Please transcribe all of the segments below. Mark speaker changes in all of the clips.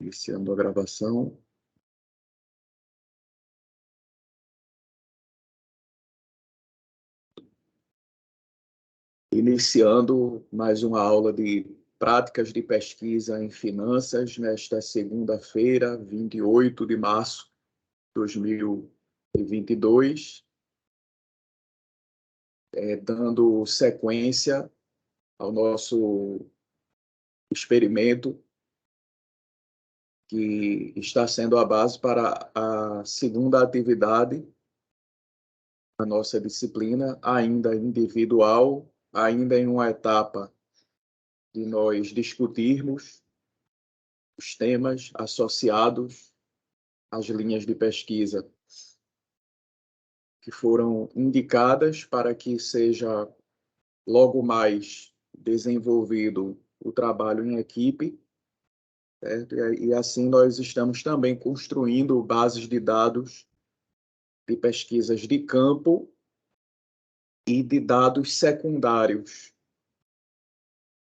Speaker 1: Iniciando a gravação. Iniciando mais uma aula de práticas de pesquisa em finanças, nesta segunda-feira, 28 de março de 2022, dando sequência ao nosso experimento, que está sendo a base para a segunda atividade da nossa disciplina, ainda individual, ainda em uma etapa de nós discutirmos os temas associados às linhas de pesquisa que foram indicadas para que seja logo mais desenvolvido o trabalho em equipe, certo? E assim nós estamos também construindo bases de dados de pesquisas de campo e de dados secundários.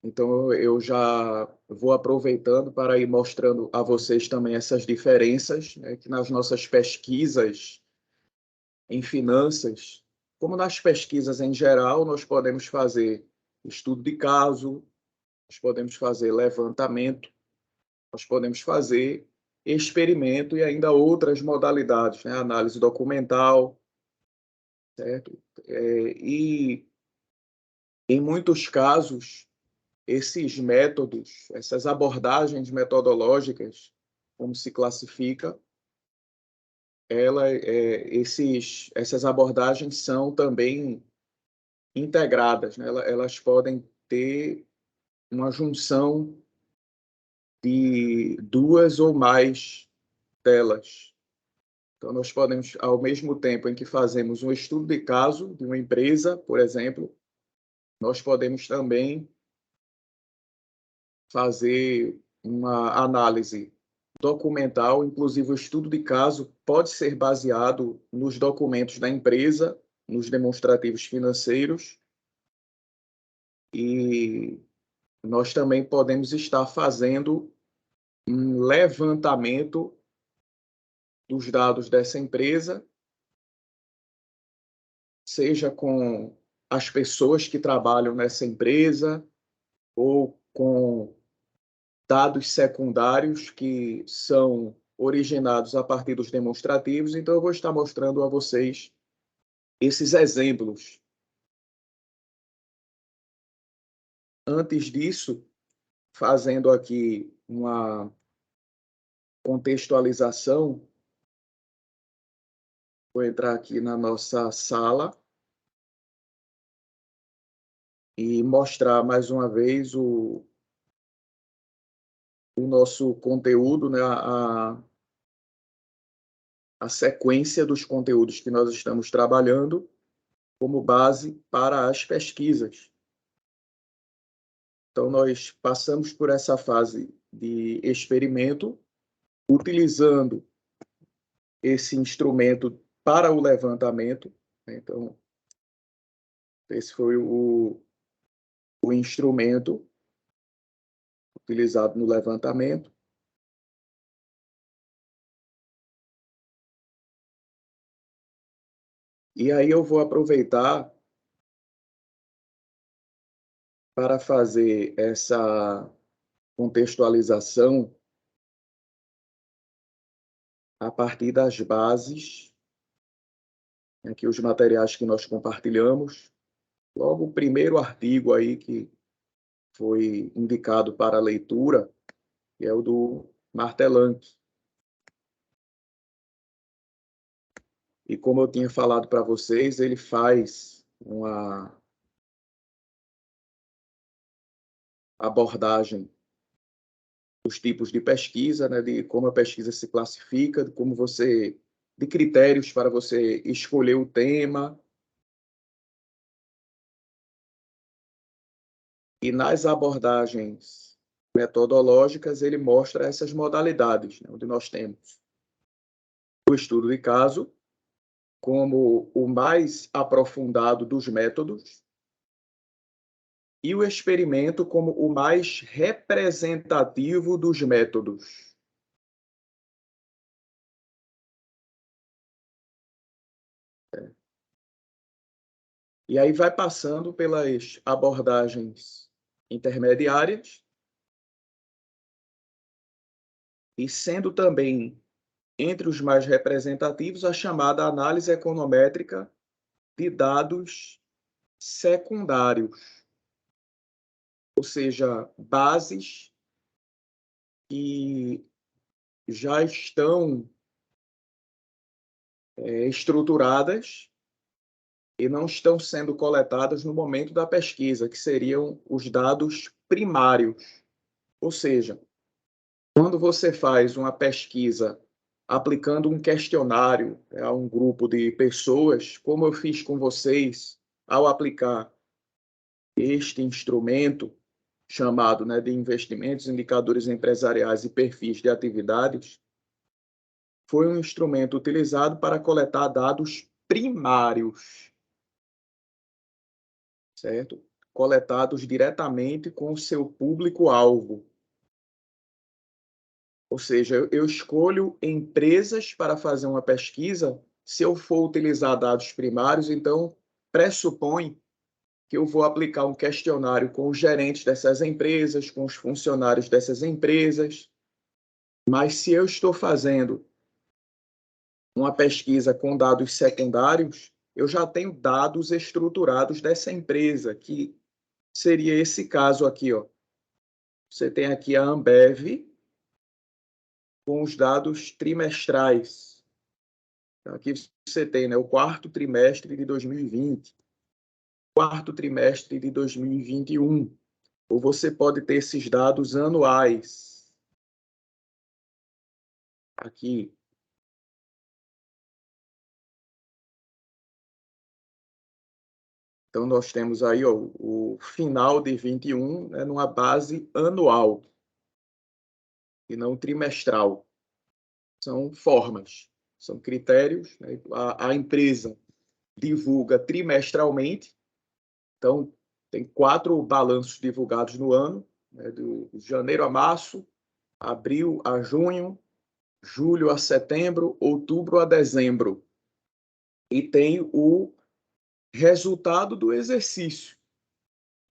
Speaker 1: Então, eu já vou aproveitando para ir mostrando a vocês também essas diferenças, né, que nas nossas pesquisas em finanças, como nas pesquisas em geral, nós podemos fazer estudo de caso, nós podemos fazer levantamento, nós podemos fazer experimento e ainda outras modalidades, né, análise documental, certo? E, em muitos casos, esses métodos, essas abordagens metodológicas, como se classifica, essas abordagens são também integradas, né? Elas podem ter uma junção de duas ou mais delas. Então, nós podemos, ao mesmo tempo em que fazemos um estudo de caso de uma empresa, por exemplo, nós podemos também fazer uma análise documental, inclusive o estudo de caso pode ser baseado nos documentos da empresa, nos demonstrativos financeiros, e nós também podemos estar fazendo um levantamento dos dados dessa empresa, seja com as pessoas que trabalham nessa empresa ou com dados secundários que são originados a partir dos demonstrativos. Então, eu vou estar mostrando a vocês esses exemplos. Antes disso, fazendo aqui uma contextualização, vou entrar aqui na nossa sala e mostrar mais uma vez o nosso conteúdo, né? A sequência dos conteúdos que nós estamos trabalhando como base para as pesquisas. Então, nós passamos por essa fase de experimento, utilizando esse instrumento para o levantamento. Então, esse foi o instrumento utilizado no levantamento. E aí eu vou aproveitar para fazer essa contextualização a partir das bases, aqui os materiais que nós compartilhamos. Logo, o primeiro artigo aí que foi indicado para a leitura, que é o do Martelanck. E como eu tinha falado para vocês, ele faz uma abordagem dos tipos de pesquisa, né, de como a pesquisa se classifica, de critérios para você escolher o tema. E nas abordagens metodológicas, ele mostra essas modalidades, né, onde nós temos o estudo de caso como o mais aprofundado dos métodos e o experimento como o mais representativo dos métodos. E aí vai passando pelas abordagens intermediárias e sendo também entre os mais representativos a chamada análise econométrica de dados secundários, ou seja, bases que já estão estruturadas e não estão sendo coletadas no momento da pesquisa, que seriam os dados primários. Ou seja, quando você faz uma pesquisa aplicando um questionário a um grupo de pessoas, como eu fiz com vocês ao aplicar este instrumento chamado, né, de investimentos, indicadores empresariais e perfis de atividades, foi um instrumento utilizado para coletar dados primários, certo? Coletados diretamente com o seu público-alvo. Ou seja, eu escolho empresas para fazer uma pesquisa. Se eu for utilizar dados primários, então pressupõe que eu vou aplicar um questionário com os gerentes dessas empresas, com os funcionários dessas empresas. Mas se eu estou fazendo uma pesquisa com dados secundários, eu já tenho dados estruturados dessa empresa, que seria esse caso aqui, ó. Você tem aqui a Ambev com os dados trimestrais. Aqui você tem, né, o quarto trimestre de 2020, quarto trimestre de 2021. Ou você pode ter esses dados anuais. Aqui. Então, nós temos aí ó, o final de 21, né, numa base anual e não trimestral. São formas, são critérios. Né? A empresa divulga trimestralmente, então tem 4 balanços divulgados no ano, né, de janeiro a março, abril a junho, julho a setembro, outubro a dezembro. E tem o resultado do exercício,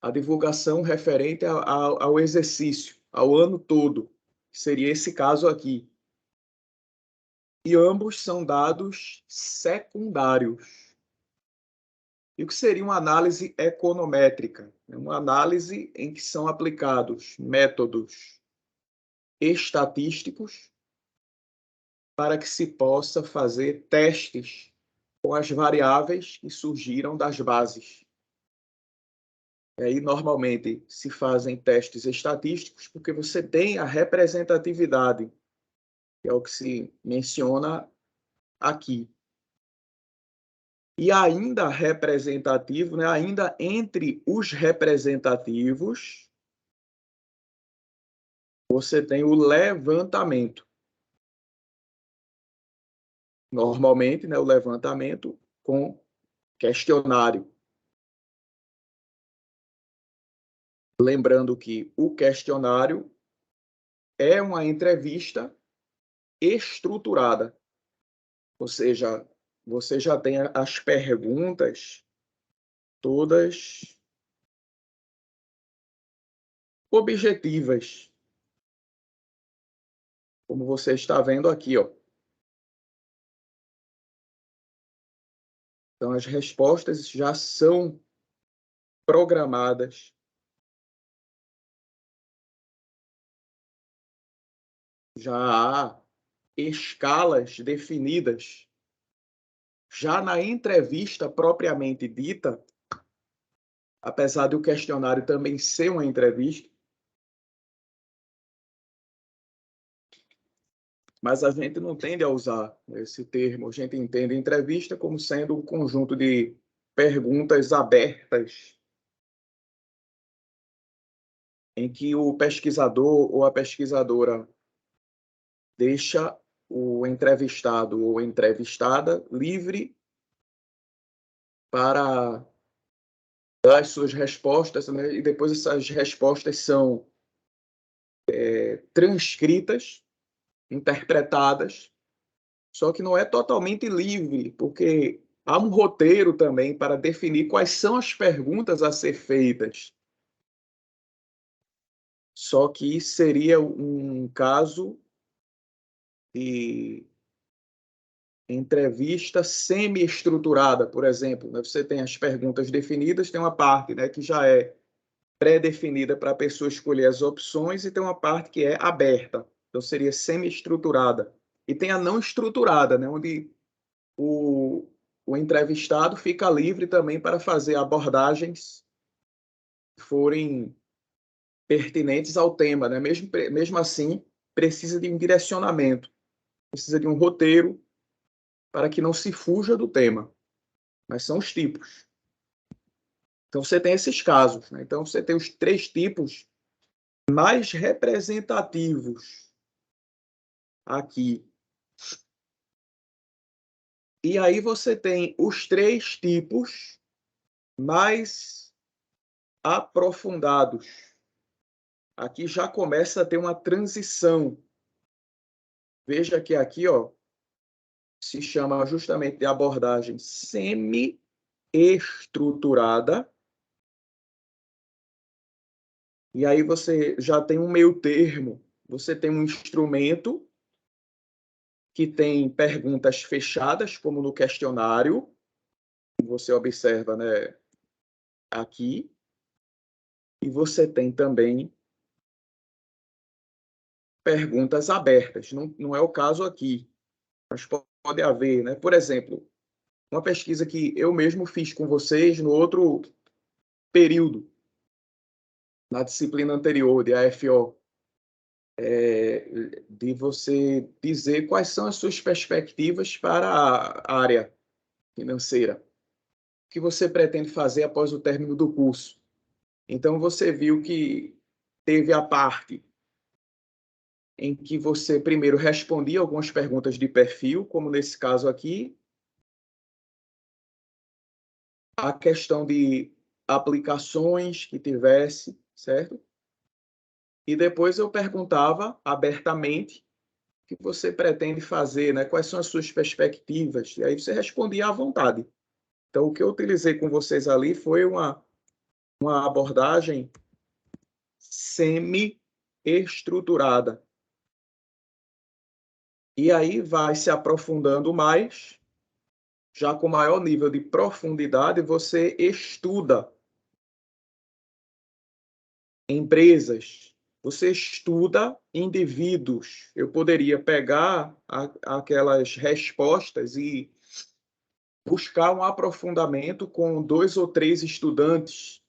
Speaker 1: a divulgação referente ao exercício, ao ano todo. Seria esse caso aqui. E ambos são dados secundários. E o que seria uma análise econométrica? Uma análise em que são aplicados métodos estatísticos para que se possa fazer testes com as variáveis que surgiram das bases. E aí, normalmente, se fazem testes estatísticos porque você tem a representatividade, que é o que se menciona aqui. E ainda representativo, né, ainda entre os representativos, você tem o levantamento. Normalmente, né, o levantamento com questionário. Lembrando que o questionário é uma entrevista estruturada, ou seja, você já tem as perguntas todas objetivas, como você está vendo aqui, ó. Então, as respostas já são programadas, já há escalas definidas. Já na entrevista propriamente dita, apesar do questionário também ser uma entrevista, mas a gente não tende a usar esse termo. A gente entende entrevista como sendo um conjunto de perguntas abertas em que o pesquisador ou a pesquisadora deixa o entrevistado ou entrevistada livre para dar as suas respostas, né? E depois essas respostas são transcritas, interpretadas, só que não é totalmente livre, porque há um roteiro também para definir quais são as perguntas a ser feitas. Só que seria um caso de entrevista semi-estruturada, por exemplo, né? Você tem as perguntas definidas, tem uma parte, né, que já é pré-definida para a pessoa escolher as opções e tem uma parte que é aberta, então seria semi-estruturada. E tem a não estruturada, né, onde o entrevistado fica livre também para fazer abordagens que forem pertinentes ao tema, né? Mesmo assim, precisa de um direcionamento, precisa de um roteiro para que não se fuja do tema, mas são os tipos. Então, você tem esses casos, né? Então, você tem os 3 tipos mais representativos aqui. E aí você tem os 3 tipos mais aprofundados. Aqui já começa a ter uma transição. Veja que aqui, ó, se chama justamente de abordagem semi-estruturada. E aí você já tem um meio termo. Você tem um instrumento que tem perguntas fechadas, como no questionário, você observa, né, aqui. E você tem também perguntas abertas. Não é o caso aqui, mas pode haver, né? Por exemplo, uma pesquisa que eu mesmo fiz com vocês no outro período, na disciplina anterior, de AFO, de você dizer quais são as suas perspectivas para a área financeira, o que você pretende fazer após o término do curso. Então, você viu que teve a parte em que você primeiro respondia algumas perguntas de perfil, como nesse caso aqui, a questão de aplicações que tivesse, certo? E depois eu perguntava abertamente o que você pretende fazer, né? Quais são as suas perspectivas? E aí você respondia à vontade. Então, o que eu utilizei com vocês ali foi uma abordagem semi-estruturada. E aí vai se aprofundando mais, já com maior nível de profundidade, você estuda empresas, você estuda indivíduos. Eu poderia pegar aquelas respostas e buscar um aprofundamento com 2 ou 3 estudantes.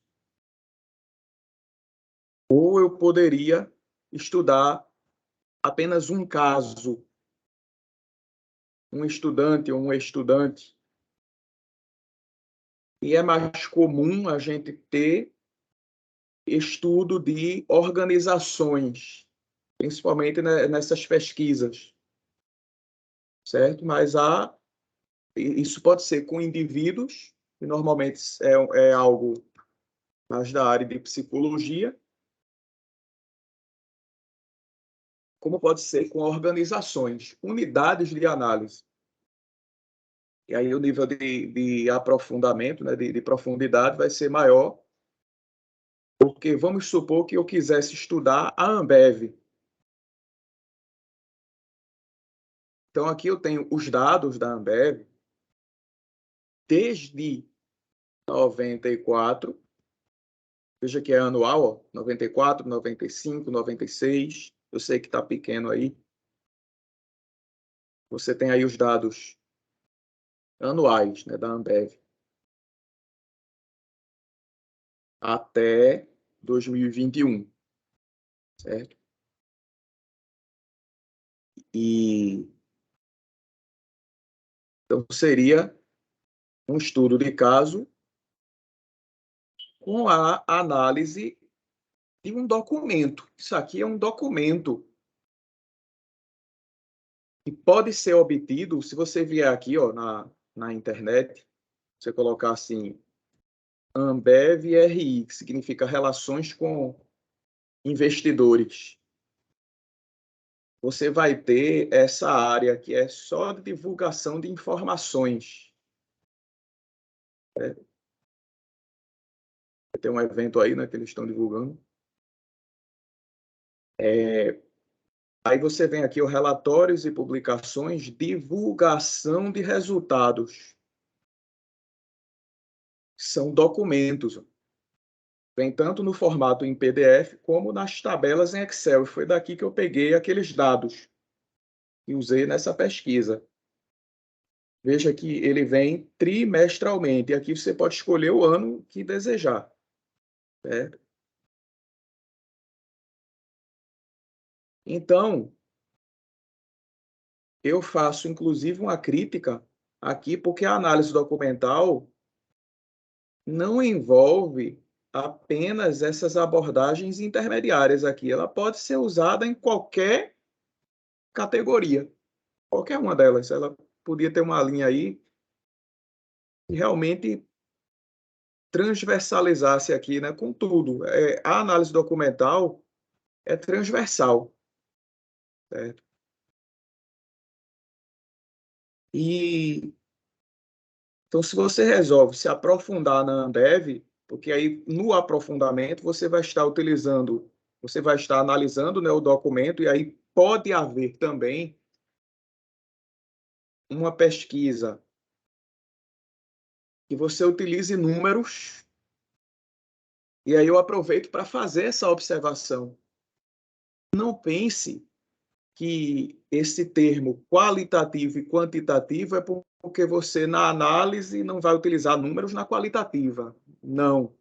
Speaker 1: Ou eu poderia estudar apenas um caso, um estudante ou um estudante. E é mais comum a gente ter estudo de organizações, principalmente nessas pesquisas, certo? Mas isso pode ser com indivíduos, que normalmente é algo mais da área de psicologia, como pode ser com organizações, unidades de análise. E aí o nível de aprofundamento, né, de profundidade vai ser maior, porque vamos supor que eu quisesse estudar a Ambev. Então, aqui eu tenho os dados da Ambev desde 94, veja que é anual, ó, 94, 95, 96, eu sei que está pequeno aí. Você tem aí os dados anuais, né, da Ambev até 2021, certo? E então seria um estudo de caso com a análise de um documento. Isso aqui é um documento que pode ser obtido, se você vier aqui, ó, na internet, você colocar assim, Ambev RI, que significa Relações com Investidores. Você vai ter essa área que é só de divulgação de informações. Tem um evento aí, né, que eles estão divulgando. Aí você vem aqui, os relatórios e publicações, divulgação de resultados. São documentos. Vem tanto no formato em PDF, como nas tabelas em Excel. Foi daqui que eu peguei aqueles dados e usei nessa pesquisa. Veja que ele vem trimestralmente. E aqui você pode escolher o ano que desejar. Certo? Então, eu faço, inclusive, uma crítica aqui, porque a análise documental não envolve apenas essas abordagens intermediárias aqui. Ela pode ser usada em qualquer categoria, qualquer uma delas. Ela podia ter uma linha aí que realmente transversalizasse aqui, né, com tudo. A análise documental é transversal, certo? E então, se você resolve se aprofundar na Ambev, porque aí no aprofundamento você vai estar utilizando, você vai estar analisando, né, o documento, e aí pode haver também uma pesquisa que você utilize números, e aí eu aproveito para fazer essa observação. Não pense que esse termo qualitativo e quantitativo é porque você, na análise, não vai utilizar números na qualitativa. Não.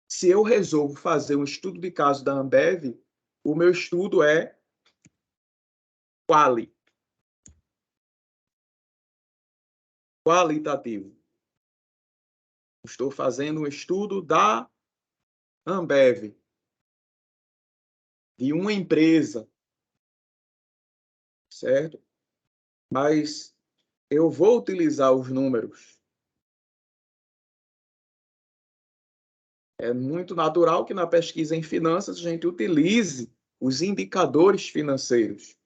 Speaker 1: Se eu resolvo fazer um estudo de caso da Ambev, o meu estudo é qualitativo. Estou fazendo um estudo da Ambev, de uma empresa, certo? Mas eu vou utilizar os números. É muito natural que na pesquisa em finanças a gente utilize os indicadores financeiros.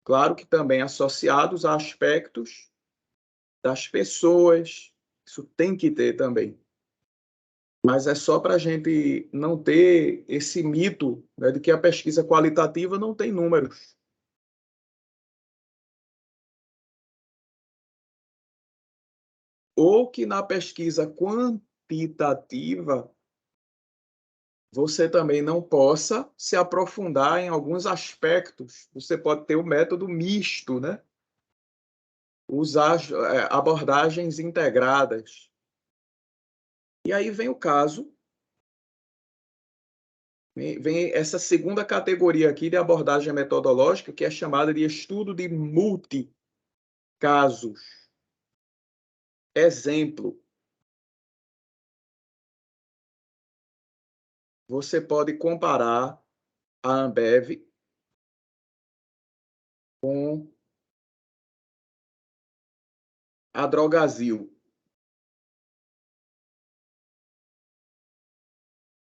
Speaker 1: Claro que também associados a aspectos das pessoas, isso tem que ter também. Mas é só para a gente não ter esse mito, né, de que a pesquisa qualitativa não tem números. Ou que na pesquisa quantitativa você também não possa se aprofundar em alguns aspectos. Você pode ter o método misto, né? Usar abordagens integradas. E aí vem o caso, vem essa segunda categoria aqui de abordagem metodológica, que é chamada de estudo de multicasos. Exemplo, você pode comparar a Ambev com a Drogasil,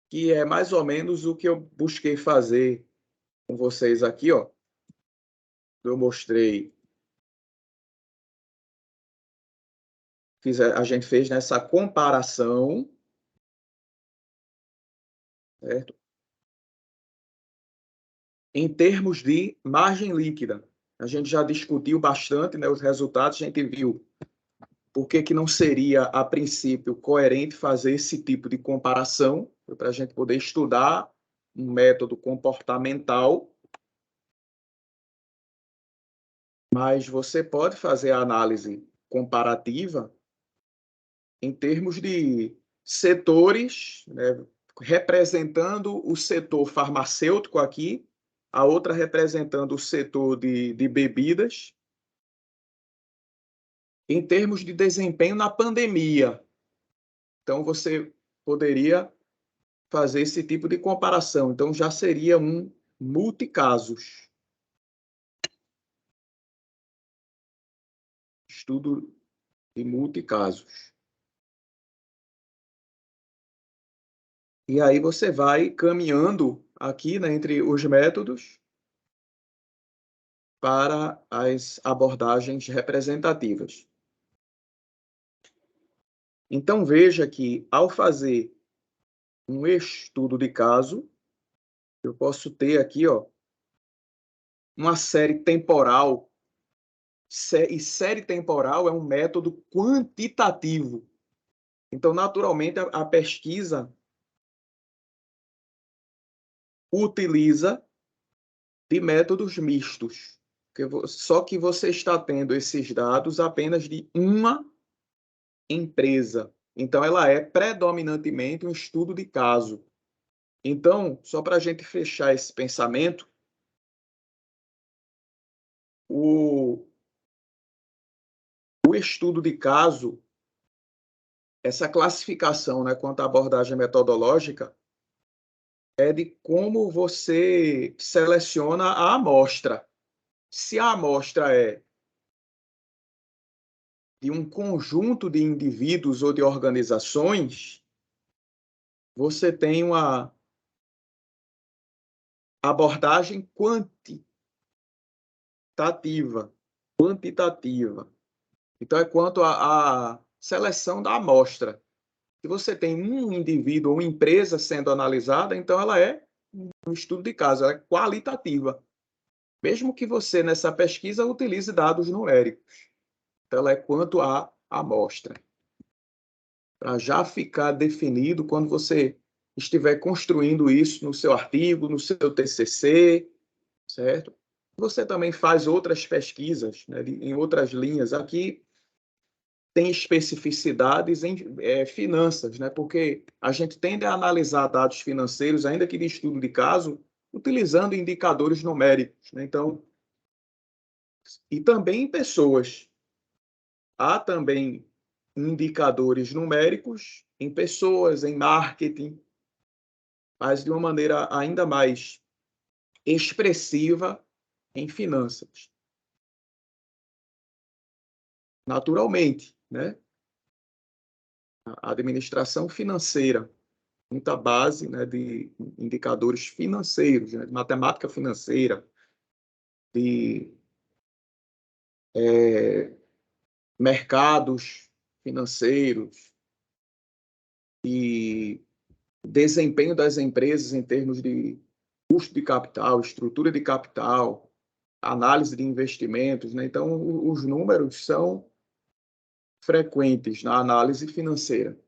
Speaker 1: que é mais ou menos o que eu busquei fazer com vocês aqui, ó. Eu mostrei, a gente fez nessa comparação, certo? Em termos de margem líquida. A gente já discutiu bastante, né, os resultados, a gente viu por que não seria, a princípio, coerente fazer esse tipo de comparação, para a gente poder estudar um método comportamental, mas você pode fazer a análise comparativa em termos de setores, né, representando o setor farmacêutico aqui, a outra representando o setor de bebidas, em termos de desempenho na pandemia. Então, você poderia fazer esse tipo de comparação. Então, já seria um multicasos. Estudo de multicasos. E aí você vai caminhando aqui, né, entre os métodos para as abordagens representativas. Então, veja que, ao fazer um estudo de caso, eu posso ter aqui, ó, uma série temporal, e série temporal é um método quantitativo. Então, naturalmente, a pesquisa utiliza de métodos mistos, só que você está tendo esses dados apenas de uma empresa. Então, ela é predominantemente um estudo de caso. Então, só para a gente fechar esse pensamento, o estudo de caso, essa classificação, né, quanto à abordagem metodológica, é de como você seleciona a amostra. Se a amostra é de um conjunto de indivíduos ou de organizações, você tem uma abordagem quantitativa. Então, é quanto à seleção da amostra. Se você tem um indivíduo ou uma empresa sendo analisada, então ela é um estudo de caso, ela é qualitativa. Mesmo que você, nessa pesquisa, utilize dados numéricos. Então, ela é quanto à amostra. Para já ficar definido quando você estiver construindo isso no seu artigo, no seu TCC, certo? Você também faz outras pesquisas, né, em outras linhas. Aqui tem especificidades em finanças, né, porque a gente tende a analisar dados financeiros, ainda que de estudo de caso, utilizando indicadores numéricos, né? Então, e também em pessoas. Há também indicadores numéricos em pessoas, em marketing, mas de uma maneira ainda mais expressiva em finanças. Naturalmente, né? A administração financeira, muita base, né, de indicadores financeiros, né, de matemática financeira, de mercados financeiros e desempenho das empresas em termos de custo de capital, estrutura de capital, análise de investimentos, né? Então, os números são frequentes na análise financeira.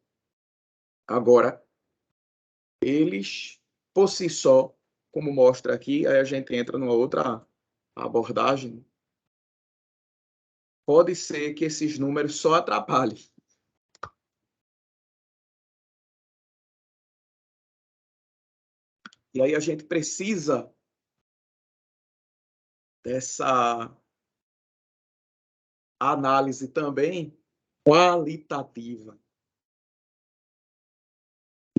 Speaker 1: Agora, eles, por si só, como mostra aqui, aí a gente entra numa outra abordagem, pode ser que esses números só atrapalhem. E aí a gente precisa dessa análise também qualitativa.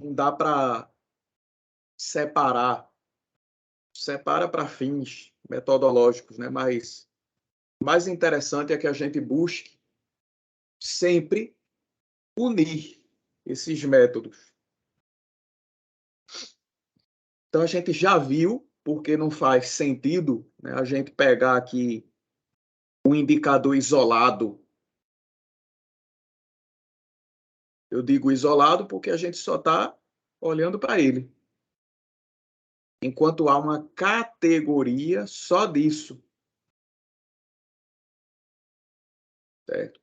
Speaker 1: Não dá para separar, separa para fins metodológicos, né? Mas o mais interessante é que a gente busque sempre unir esses métodos. Então, a gente já viu, porque não faz sentido, né, a gente pegar aqui um indicador isolado. Eu digo isolado porque a gente só está olhando para ele. Enquanto há uma categoria só disso, certo?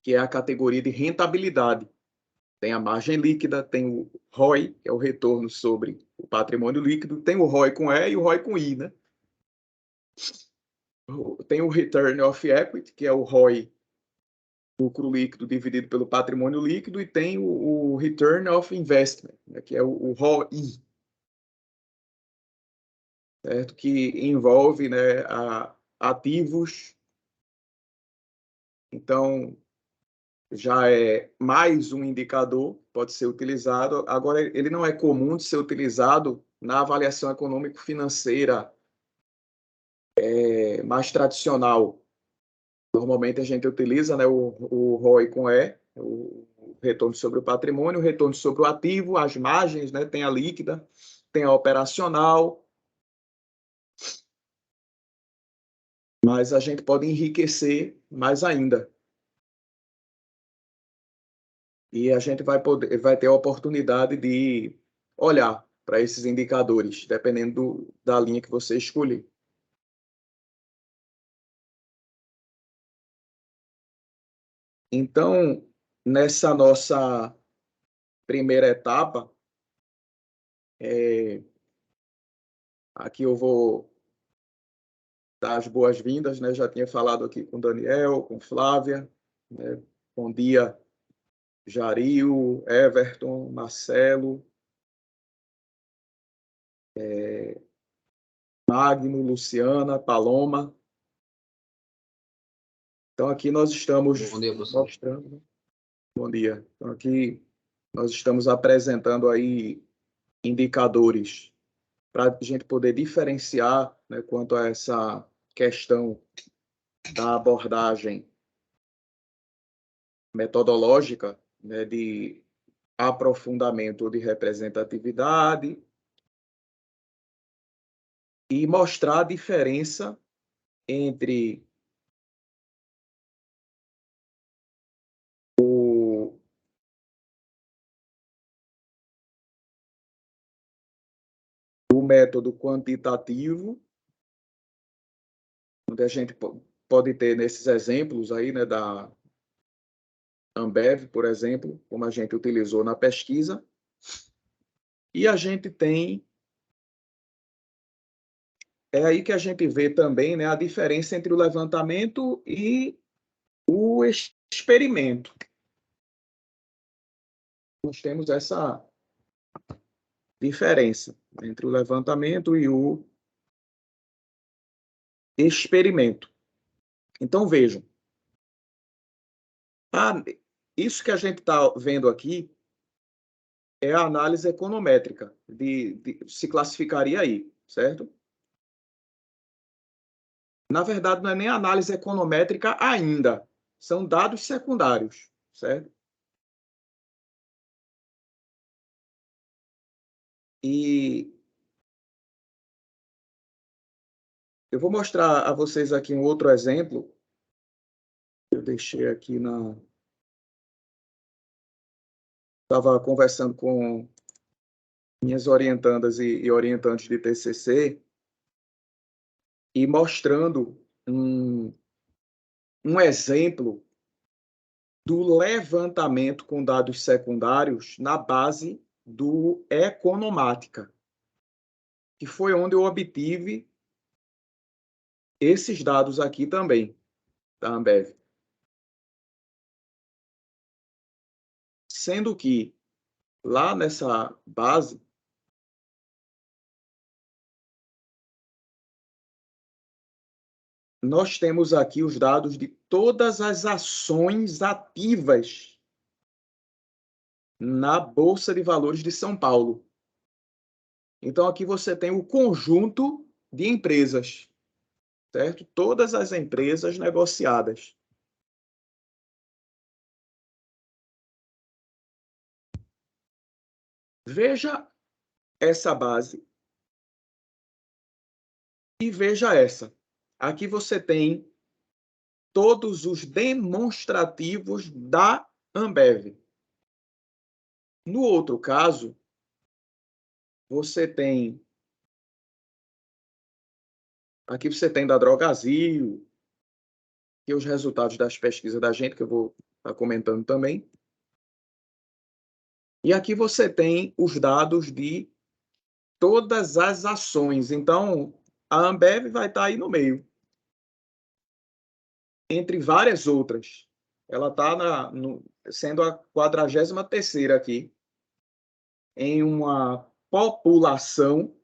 Speaker 1: Que é a categoria de rentabilidade. Tem a margem líquida, tem o ROI, que é o retorno sobre o patrimônio líquido, tem o ROI com E e o ROI com I, né? Tem o Return of Equity, que é o ROI, lucro líquido dividido pelo patrimônio líquido, e tem o Return of Investment, né, que é o ROI, certo? Que envolve, né, ativos. Então, já é mais um indicador, pode ser utilizado. Agora, ele não é comum de ser utilizado na avaliação econômico-financeira mais tradicional. Normalmente a gente utiliza, né, o ROI com E, o retorno sobre o patrimônio, o retorno sobre o ativo, as margens, né, tem a líquida, tem a operacional, mas a gente pode enriquecer mais ainda. E a gente vai ter a oportunidade de olhar para esses indicadores, dependendo da linha que você escolher. Então, nessa nossa primeira etapa, aqui eu vou dar as boas-vindas, né? Já tinha falado aqui com Daniel, com Flávia, né? Bom dia, Jaril, Everton, Marcelo, Magno, Luciana, Paloma. Então, aqui nós estamos
Speaker 2: Bom dia, professor.
Speaker 1: mostrando. Bom dia. Então, aqui nós estamos apresentando aí indicadores para a gente poder diferenciar, né, quanto a essa questão da abordagem metodológica, né, de aprofundamento de representatividade e mostrar a diferença entre o método quantitativo, onde a gente pode ter nesses exemplos aí, né, da Ambev, por exemplo, como a gente utilizou na pesquisa, e a gente tem, é aí que a gente vê também, né, a diferença entre o levantamento e o experimento. Nós temos essa diferença entre o levantamento e o experimento. Então, vejam, isso que a gente está vendo aqui é a análise econométrica, se classificaria aí, certo? Na verdade, não é nem análise econométrica ainda, são dados secundários, certo? E eu vou mostrar a vocês aqui um outro exemplo. Eu deixei aqui na... Estava conversando com minhas orientandas e orientantes de TCC e mostrando um exemplo do levantamento com dados secundários na base do Economática, que foi onde eu obtive esses dados aqui também, da Ambev. Sendo que lá nessa base, nós temos aqui os dados de todas as ações ativas na Bolsa de Valores de São Paulo. Então, aqui você tem o conjunto de empresas, certo? Todas as empresas negociadas. Veja essa base e veja essa. Aqui você tem todos os demonstrativos da Ambev. No outro caso, você tem... Aqui você tem da Drogasil, e os resultados das pesquisas da gente, que eu vou estar comentando também. E aqui você tem os dados de todas as ações. Então, a Ambev vai estar aí no meio, entre várias outras. Ela está sendo a 43ª aqui, em uma população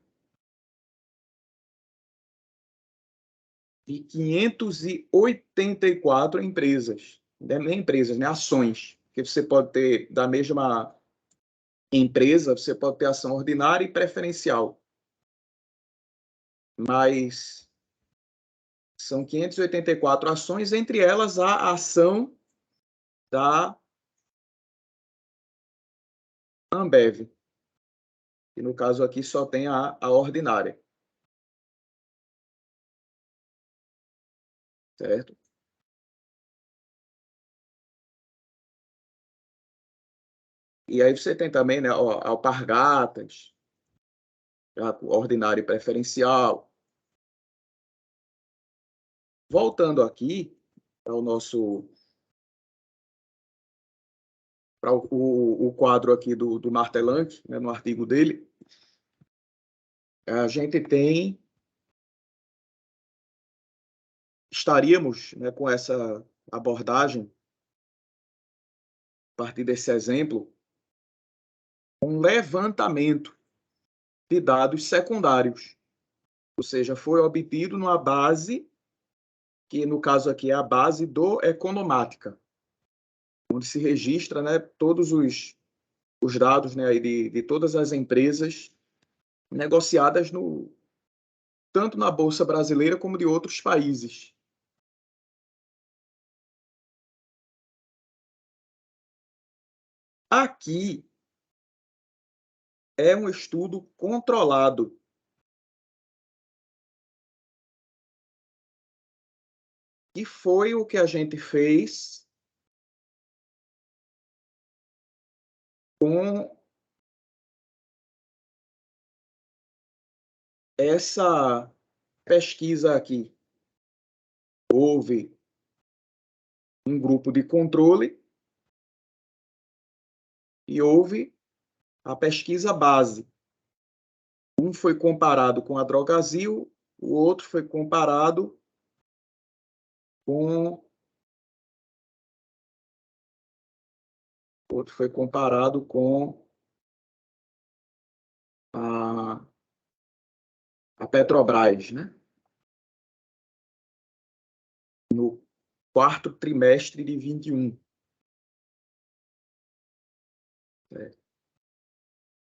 Speaker 1: de 584 empresas. Nem empresas, né? Ações. Que você pode ter da mesma empresa, você pode ter ação ordinária e preferencial. Mas são 584 ações, entre elas a ação da Ambev, que no caso aqui só tem a ordinária, certo? E aí você tem também, né, alpargatas, ordinário e preferencial. Voltando aqui para o nosso para o quadro aqui do Martelange, né, no artigo dele, a gente estaríamos, né, com essa abordagem, a partir desse exemplo, um levantamento de dados secundários, ou seja, foi obtido numa base, que no caso aqui é a base do Economática, onde se registra, né, todos os dados, né, aí de todas as empresas negociadas tanto na Bolsa Brasileira como de outros países. Aqui é um estudo controlado. E foi o que a gente fez com essa pesquisa aqui. Houve um grupo de controle e houve a pesquisa base. Um foi comparado com a Drogasil, o outro foi comparado com a, a Petrobras, né? No quarto trimestre de 21.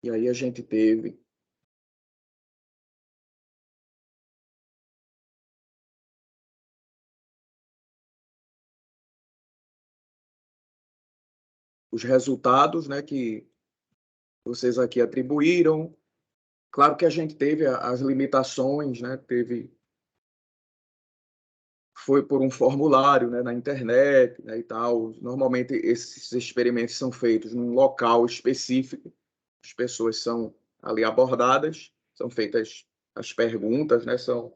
Speaker 1: E aí a gente teve os resultados, né, que vocês aqui atribuíram. Claro que a gente teve as limitações, né? Foi por um formulário, né, na internet, né, e tal. Normalmente esses experimentos são feitos num local específico, as pessoas são ali abordadas, são feitas as perguntas, né, são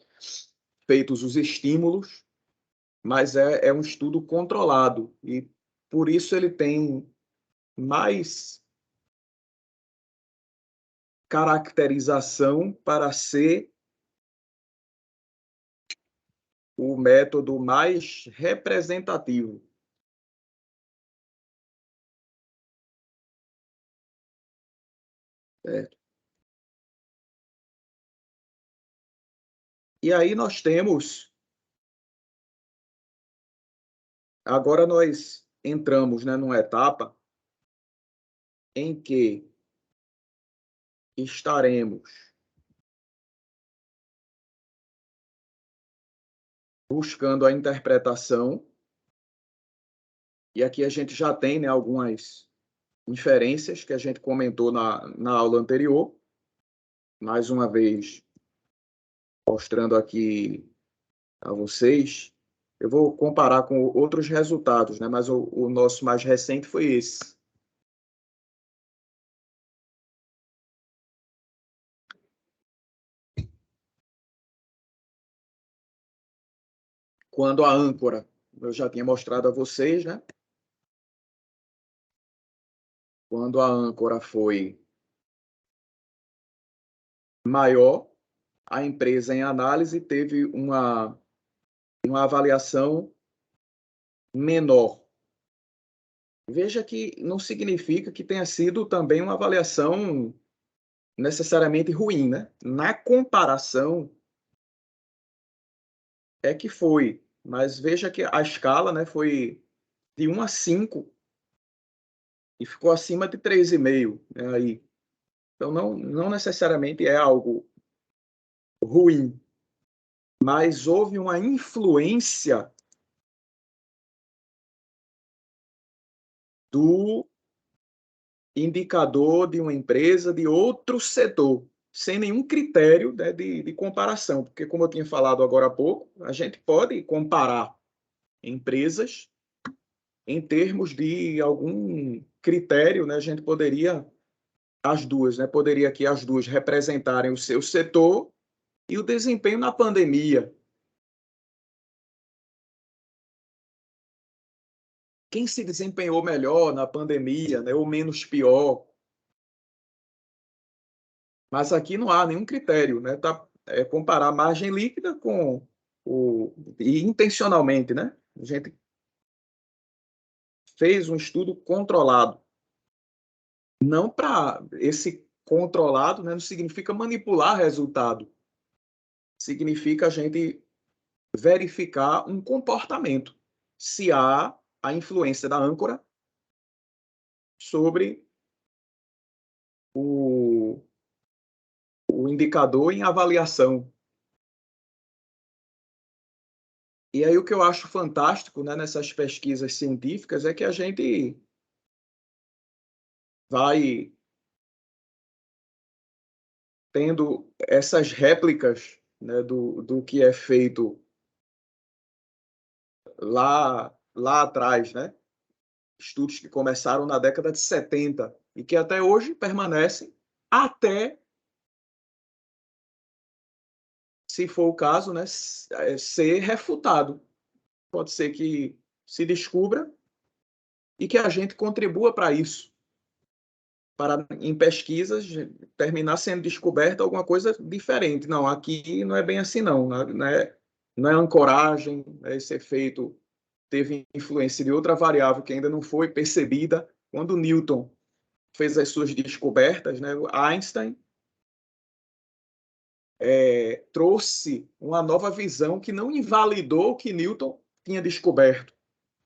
Speaker 1: feitos os estímulos, mas é um estudo controlado e por isso ele tem mais caracterização para ser o método mais representativo. Certo? E aí nós temos, agora nós entramos, né, numa etapa em que estaremos buscando a interpretação, e aqui a gente já tem, né, algumas inferências que a gente comentou na aula anterior, mais uma vez mostrando aqui a vocês. Eu vou comparar com outros resultados, né, mas o nosso mais recente foi esse. Quando a âncora, eu já tinha mostrado a vocês, né? Quando a âncora foi maior, a empresa em análise teve uma avaliação menor. Veja que não significa que tenha sido também uma avaliação necessariamente ruim, né? Na comparação é que foi, mas veja que a escala, né, foi de 1 a 5 e ficou acima de 3,5, né, aí. Então não necessariamente é algo ruim, mas houve uma influência do indicador de uma empresa de outro setor, sem nenhum critério, né, de comparação, porque, como eu tinha falado agora há pouco, a gente pode comparar empresas em termos de algum critério, né, a gente poderia, as duas, né, poderia aqui as duas representarem o seu setor e o desempenho na pandemia. Quem se desempenhou melhor na pandemia, né, ou menos pior? Mas aqui não há nenhum critério, né? Comparar a margem líquida com e intencionalmente, né? A gente fez um estudo controlado. Não para esse controlado, né, não significa manipular resultado. Significa a gente verificar um comportamento. Se há a influência da âncora sobre o, o indicador em avaliação. E aí o que eu acho fantástico, né, nessas pesquisas científicas é que a gente vai tendo essas réplicas, né, do que é feito lá atrás, né? Estudos que começaram na década de 70 e que até hoje permanecem, até, se for o caso, né, ser refutado. Pode ser que se descubra e que a gente contribua para isso, para em pesquisas terminar sendo descoberta alguma coisa diferente. Não, aqui não é bem assim não, não é ancoragem, né, esse efeito teve influência de outra variável que ainda não foi percebida. Quando Newton fez as suas descobertas, né, Einstein trouxe uma nova visão que não invalidou o que Newton tinha descoberto.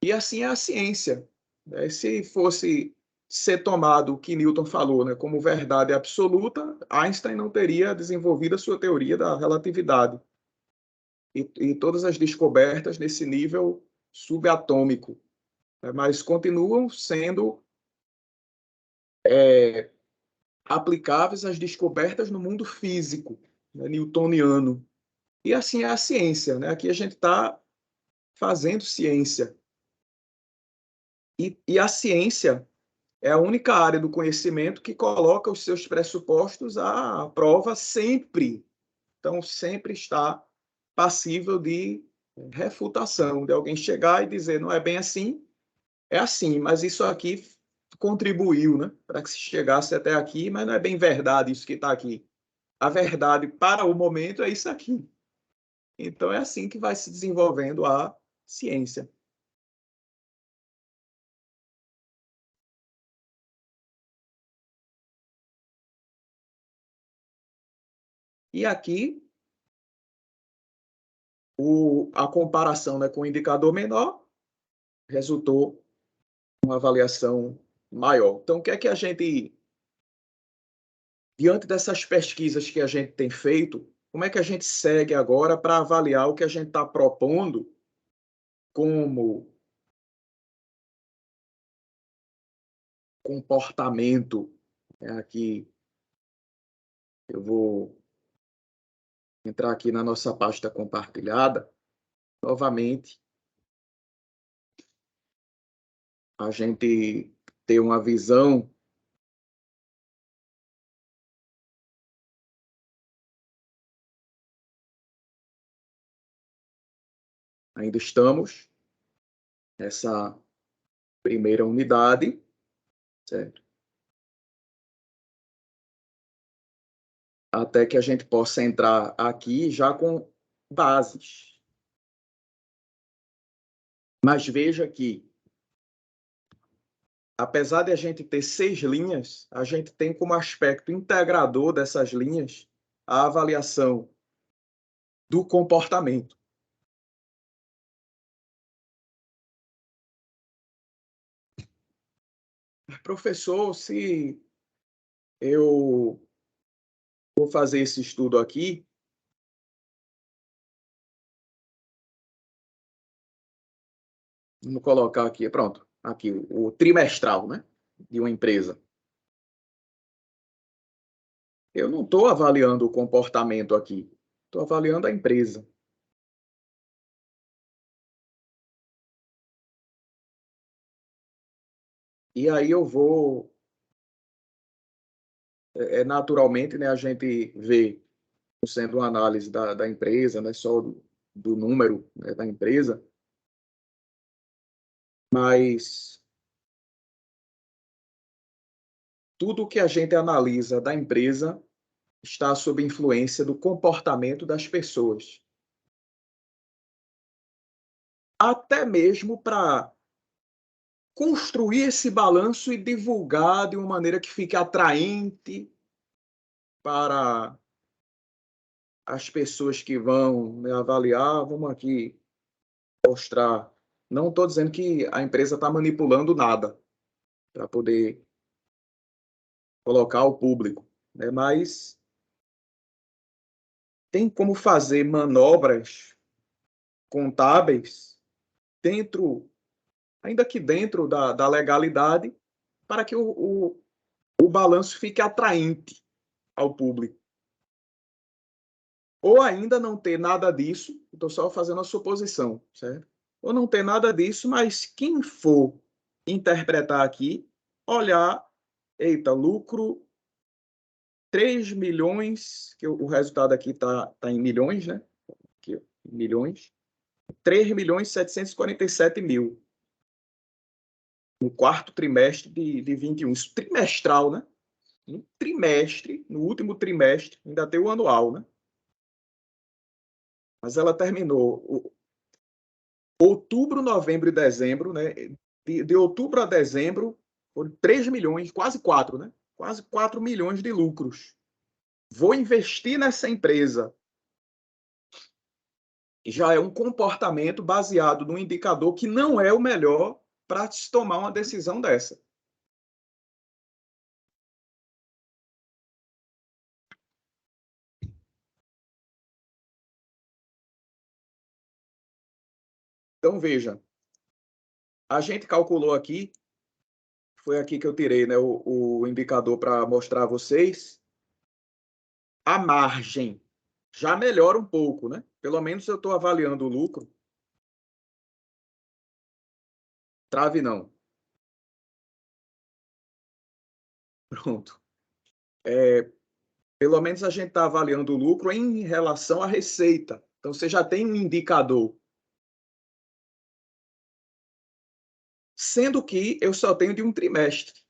Speaker 1: E assim é a ciência. Né? Se fosse ser tomado o que Newton falou, né, como verdade absoluta, Einstein não teria desenvolvido a sua teoria da relatividade. E todas as descobertas nesse nível subatômico, né, mas continuam sendo aplicáveis às descobertas no mundo físico, né, newtoniano. E assim é a ciência. Né? Aqui a gente está fazendo ciência. E a ciência é a única área do conhecimento que coloca os seus pressupostos à prova sempre. Então, sempre está passível de refutação, de alguém chegar e dizer, não é bem assim, é assim, mas isso aqui contribuiu, né, para que se chegasse até aqui, mas não é bem verdade isso que está aqui. A verdade para o momento é isso aqui. Então, é assim que vai se desenvolvendo a ciência. E aqui, a comparação, né, com o indicador menor resultou uma avaliação maior. Então, o que é que a gente, diante dessas pesquisas que a gente tem feito, como é que a gente segue agora para avaliar o que a gente está propondo como comportamento? Aqui eu vou entrar aqui na nossa pasta compartilhada. Novamente, a gente ter uma visão ainda estamos nessa primeira unidade, certo? Até que a gente possa entrar aqui já com bases. Mas veja que, apesar de a gente ter 6 linhas, a gente tem como aspecto integrador dessas linhas a avaliação do comportamento. Professor, se eu vou fazer esse estudo aqui, vamos colocar aqui, pronto, aqui o trimestral, né, de uma empresa. Eu não estou avaliando o comportamento aqui, estou avaliando a empresa. E aí eu vou, naturalmente, né, a gente vê, sendo uma análise da empresa, não é só do número, né, da empresa, mas tudo que a gente analisa da empresa está sob influência do comportamento das pessoas. Até mesmo para construir esse balanço e divulgar de uma maneira que fique atraente para as pessoas que vão, né, avaliar. Vamos aqui mostrar. Não estou dizendo que a empresa está manipulando nada para poder colocar ao público, né, mas tem como fazer manobras contábeis dentro, ainda que dentro da legalidade, para que o balanço fique atraente ao público. Ou ainda não ter nada disso, estou só fazendo a suposição, certo? Ou não ter nada disso, mas quem for interpretar aqui, olhar, eita, lucro 3 milhões, que o resultado aqui tá em milhões, né? Aqui, milhões. 3 milhões 747 mil no quarto trimestre de 21. Isso trimestral, né? No trimestre, no último trimestre, ainda tem o anual, né? Mas ela terminou outubro, novembro e dezembro, né? De outubro a dezembro, foram 3 milhões, quase 4, né? Quase 4 milhões de lucros. Vou investir nessa empresa. Já é um comportamento baseado num indicador que não é o melhor para se tomar uma decisão dessa. Então, veja, a gente calculou aqui, foi aqui que eu tirei, né, o indicador para mostrar a vocês, a margem já melhora um pouco, né? Pelo menos eu estou avaliando o lucro. Trave não. Pronto. Pelo menos a gente está avaliando o lucro em relação à receita. Então, você já tem um indicador. Sendo que eu só tenho de um trimestre.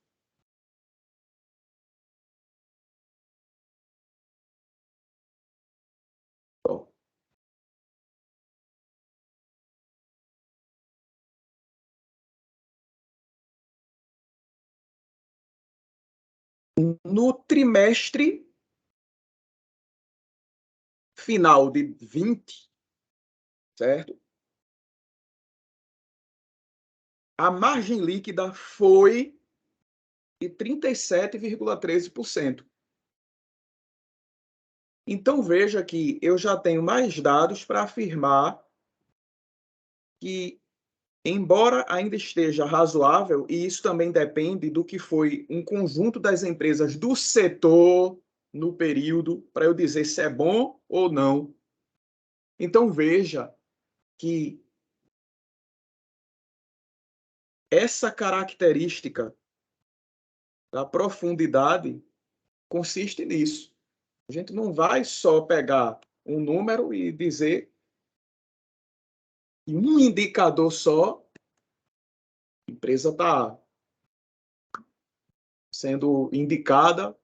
Speaker 1: Bom, no trimestre final de 20, certo? A margem líquida foi de 37,13%. Então, veja que eu já tenho mais dados para afirmar que, embora ainda esteja razoável, e isso também depende do que foi um conjunto das empresas do setor no período, para eu dizer se é bom ou não. Então, veja que essa característica da profundidade consiste nisso. A gente não vai só pegar um número e dizer que um indicador só, a empresa está sendo indicada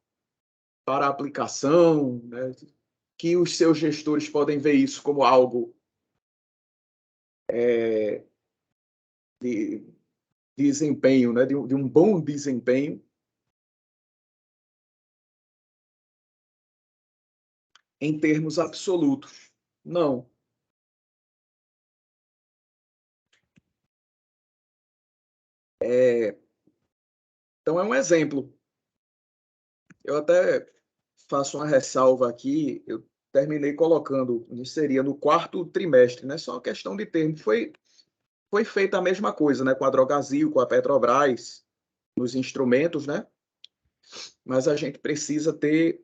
Speaker 1: para aplicação, né? Que os seus gestores podem ver isso como algo de desempenho, né? De um bom desempenho em termos absolutos. Não. Então, é um exemplo. Eu até faço uma ressalva aqui, eu terminei colocando, seria no quarto trimestre, né? Só uma questão de tempo. Foi feita a mesma coisa, né? Com a Drogasil, com a Petrobras, nos instrumentos, né? Mas a gente precisa ter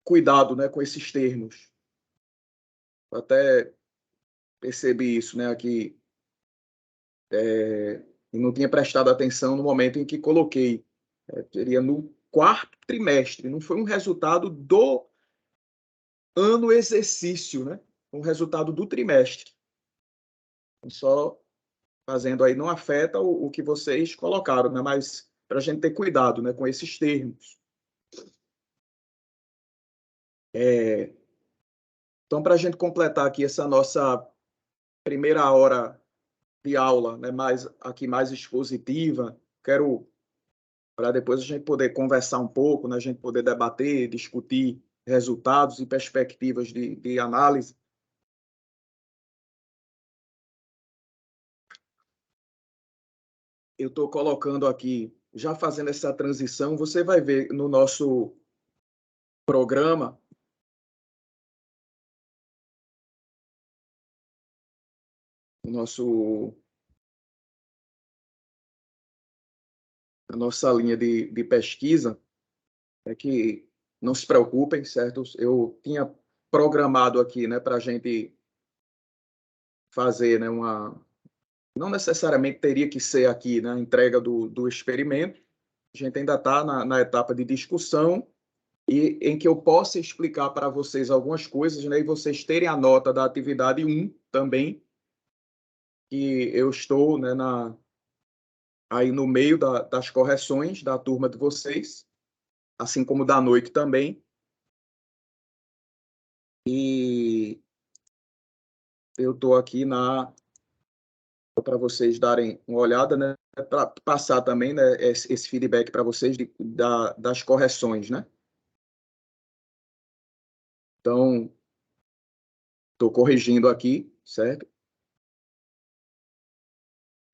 Speaker 1: cuidado, né, com esses termos. Eu até percebi isso, né, aqui. e não tinha prestado atenção no momento em que coloquei. Seria no quarto trimestre, não foi um resultado do ano exercício, né? Um resultado do trimestre. Só fazendo aí, não afeta o que vocês colocaram, né? Mas para a gente ter cuidado, né, com esses termos. Então, para a gente completar aqui essa nossa primeira hora de aula, né, mais expositiva, quero, para depois a gente poder conversar um pouco, né, a gente poder debater, discutir resultados e perspectivas de análise. Eu estou colocando aqui, já fazendo essa transição, você vai ver no nosso programa, nosso, a nossa linha de pesquisa, é que não se preocupem, certo? Eu tinha programado aqui, né, para a gente fazer, né, não necessariamente teria que ser aqui, né, a entrega do experimento. A gente ainda está na etapa de discussão e em que eu possa explicar para vocês algumas coisas, né, e vocês terem a nota da atividade 1 também, que eu estou, né, aí no meio das correções da turma de vocês, assim como da noite também. E eu estou aqui para vocês darem uma olhada, né, para passar também, né, esse feedback para vocês das correções, né? Então, estou corrigindo aqui, certo?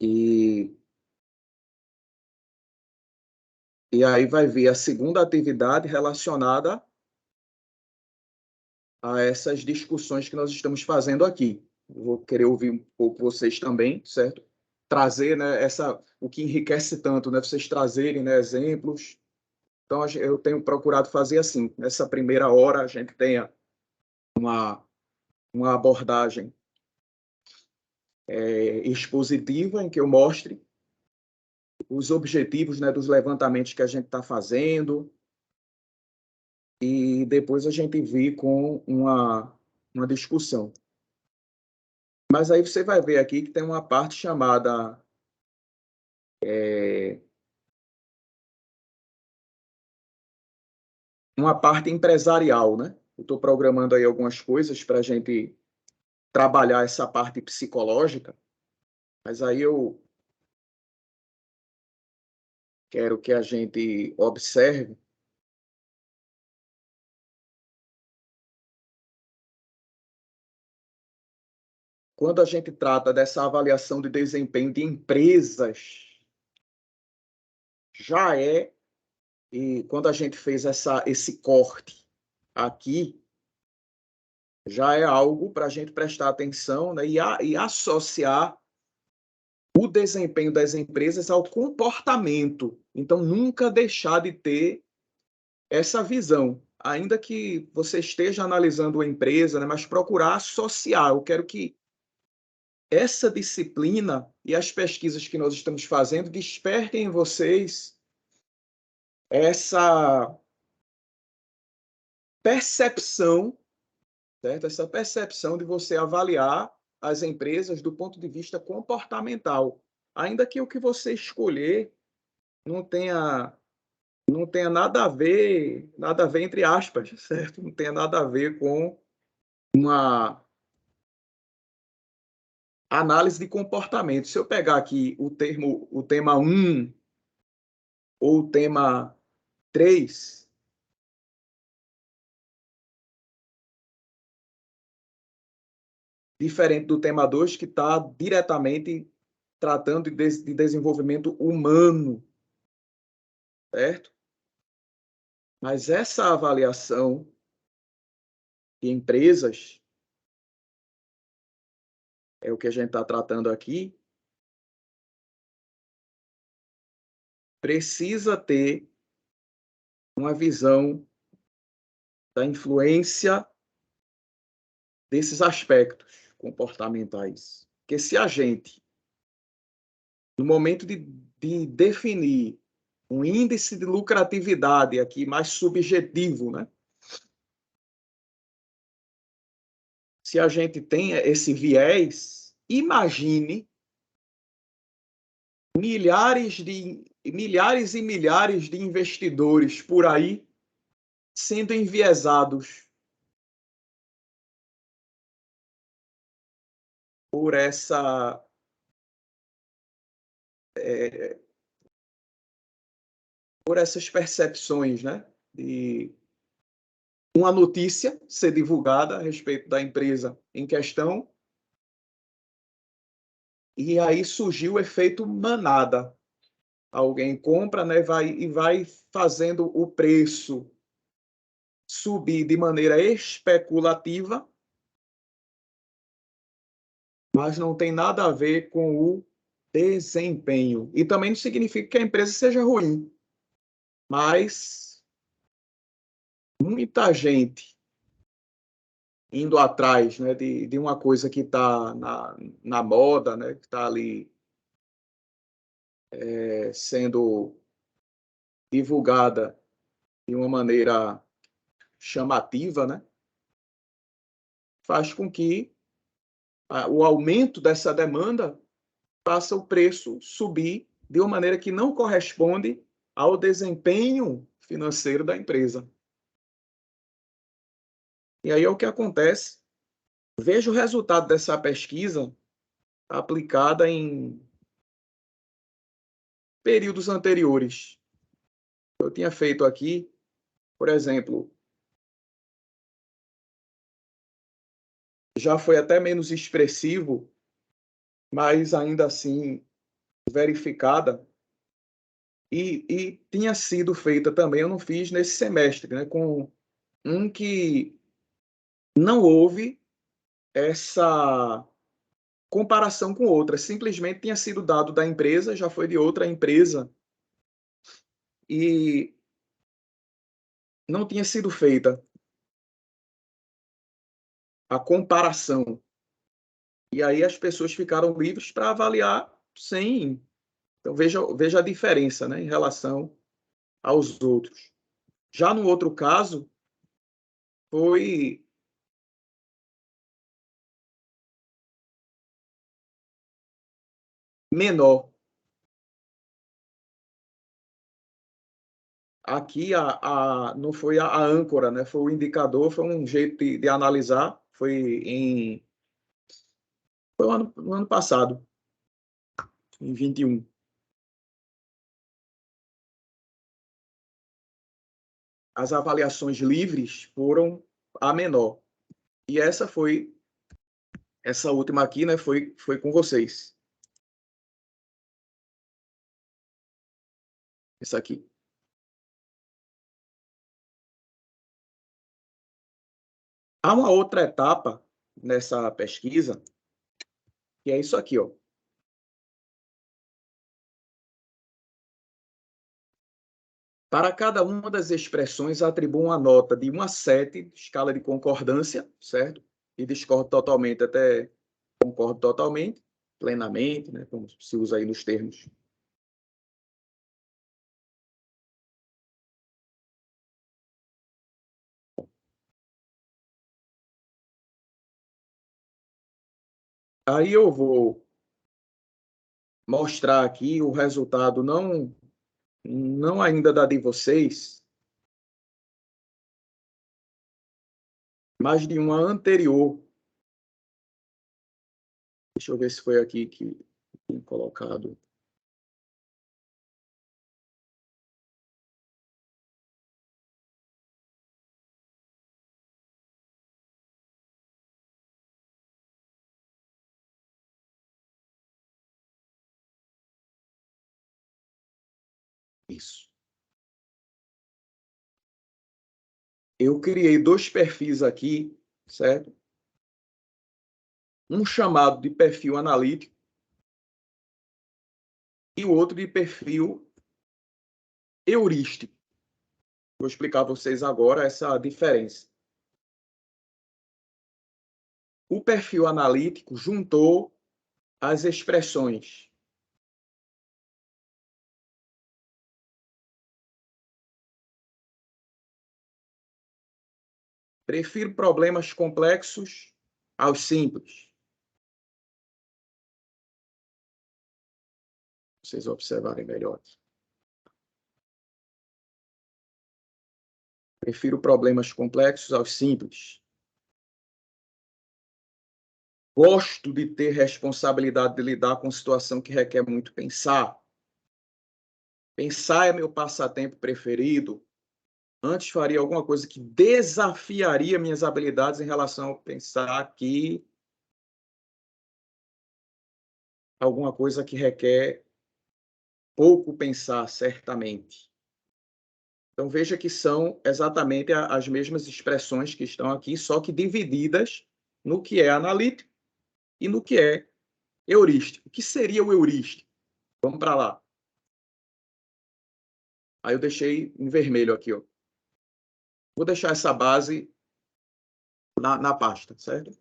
Speaker 1: E, e aí vai ver a segunda atividade relacionada a essas discussões que nós estamos fazendo aqui. Eu vou querer ouvir um pouco vocês também, certo? Trazer, né, o que enriquece tanto, né, vocês trazerem, né, exemplos. Então, eu tenho procurado fazer assim, nessa primeira hora a gente tenha uma abordagem expositiva, em que eu mostre os objetivos, né, dos levantamentos que a gente está fazendo, e depois a gente vir com uma discussão. Mas aí você vai ver aqui que tem uma parte chamada uma parte empresarial, né? Eu estou programando aí algumas coisas para a gente trabalhar essa parte psicológica, mas aí eu quero que a gente observe quando a gente trata dessa avaliação de desempenho de empresas, já e quando a gente fez esse corte aqui, já é algo para a gente prestar atenção, né, e associar o desempenho das empresas ao comportamento. Então, nunca deixar de ter essa visão, ainda que você esteja analisando uma empresa, né, mas procurar associar. Eu quero que essa disciplina e as pesquisas que nós estamos fazendo despertem em vocês essa percepção, certo? Essa percepção de você avaliar as empresas do ponto de vista comportamental, ainda que o que você escolher não tenha nada a ver entre aspas, certo? Não tenha nada a ver com uma análise de comportamento. Se eu pegar aqui o tema 1 ou o tema 3, diferente do tema 2, que está diretamente tratando de desenvolvimento humano, certo? Mas essa avaliação de empresas, é o que a gente está tratando aqui, precisa ter uma visão da influência desses aspectos comportamentais. Porque se a gente no momento de definir um índice de lucratividade aqui mais subjetivo, né? Se a gente tem esse viés, imagine milhares e milhares de investidores por aí sendo enviesados por por essas percepções, né? De uma notícia ser divulgada a respeito da empresa em questão, e aí surgiu o efeito manada. Alguém compra, né, vai fazendo o preço subir de maneira especulativa, mas não tem nada a ver com o desempenho. E também não significa que a empresa seja ruim, mas muita gente indo atrás, né, de uma coisa que está na moda, né, que está ali sendo divulgada de uma maneira chamativa, né, faz com que o aumento dessa demanda faça o preço subir de uma maneira que não corresponde ao desempenho financeiro da empresa. E aí é o que acontece. Veja o resultado dessa pesquisa aplicada em períodos anteriores. Eu tinha feito aqui, por exemplo, já foi até menos expressivo, mas ainda assim verificada, e tinha sido feita também, eu não fiz nesse semestre, né, com um que não houve essa comparação com outra, simplesmente tinha sido dado da empresa, já foi de outra empresa, e não tinha sido feita a comparação. E aí as pessoas ficaram livres para avaliar sem. Então, veja a diferença, né, em relação aos outros. Já no outro caso, foi menor. Aqui não foi a âncora, né? Foi o indicador, foi um jeito de analisar. Foi no ano passado, em 21. As avaliações livres foram a menor. E essa última aqui, né? Foi com vocês. Essa aqui. Há uma outra etapa nessa pesquisa, que é isso aqui, ó. Para cada uma das expressões, atribua uma nota de 1 a 7, escala de concordância, certo? E discordo totalmente até concordo totalmente, plenamente, né? Como se usa aí nos termos. Aí eu vou mostrar aqui o resultado, não ainda da de vocês, mas de uma anterior. Deixa eu ver se foi aqui que tem colocado. Isso. Eu criei 2 perfis aqui, certo? Um chamado de perfil analítico e o outro de perfil heurístico. Vou explicar a vocês agora essa diferença. O perfil analítico juntou as expressões Prefiro problemas complexos aos simples. Vocês observarem melhor. Prefiro problemas complexos aos simples. Gosto de ter responsabilidade de lidar com situação que requer muito pensar. Pensar é meu passatempo preferido. Antes faria alguma coisa que desafiaria minhas habilidades em relação a pensar que alguma coisa que requer pouco pensar, certamente. Então, veja que são exatamente as mesmas expressões que estão aqui, só que divididas no que é analítico e no que é heurístico. O que seria o heurístico? Vamos para lá. Aí eu deixei em vermelho aqui, ó. Vou deixar essa base na pasta, certo?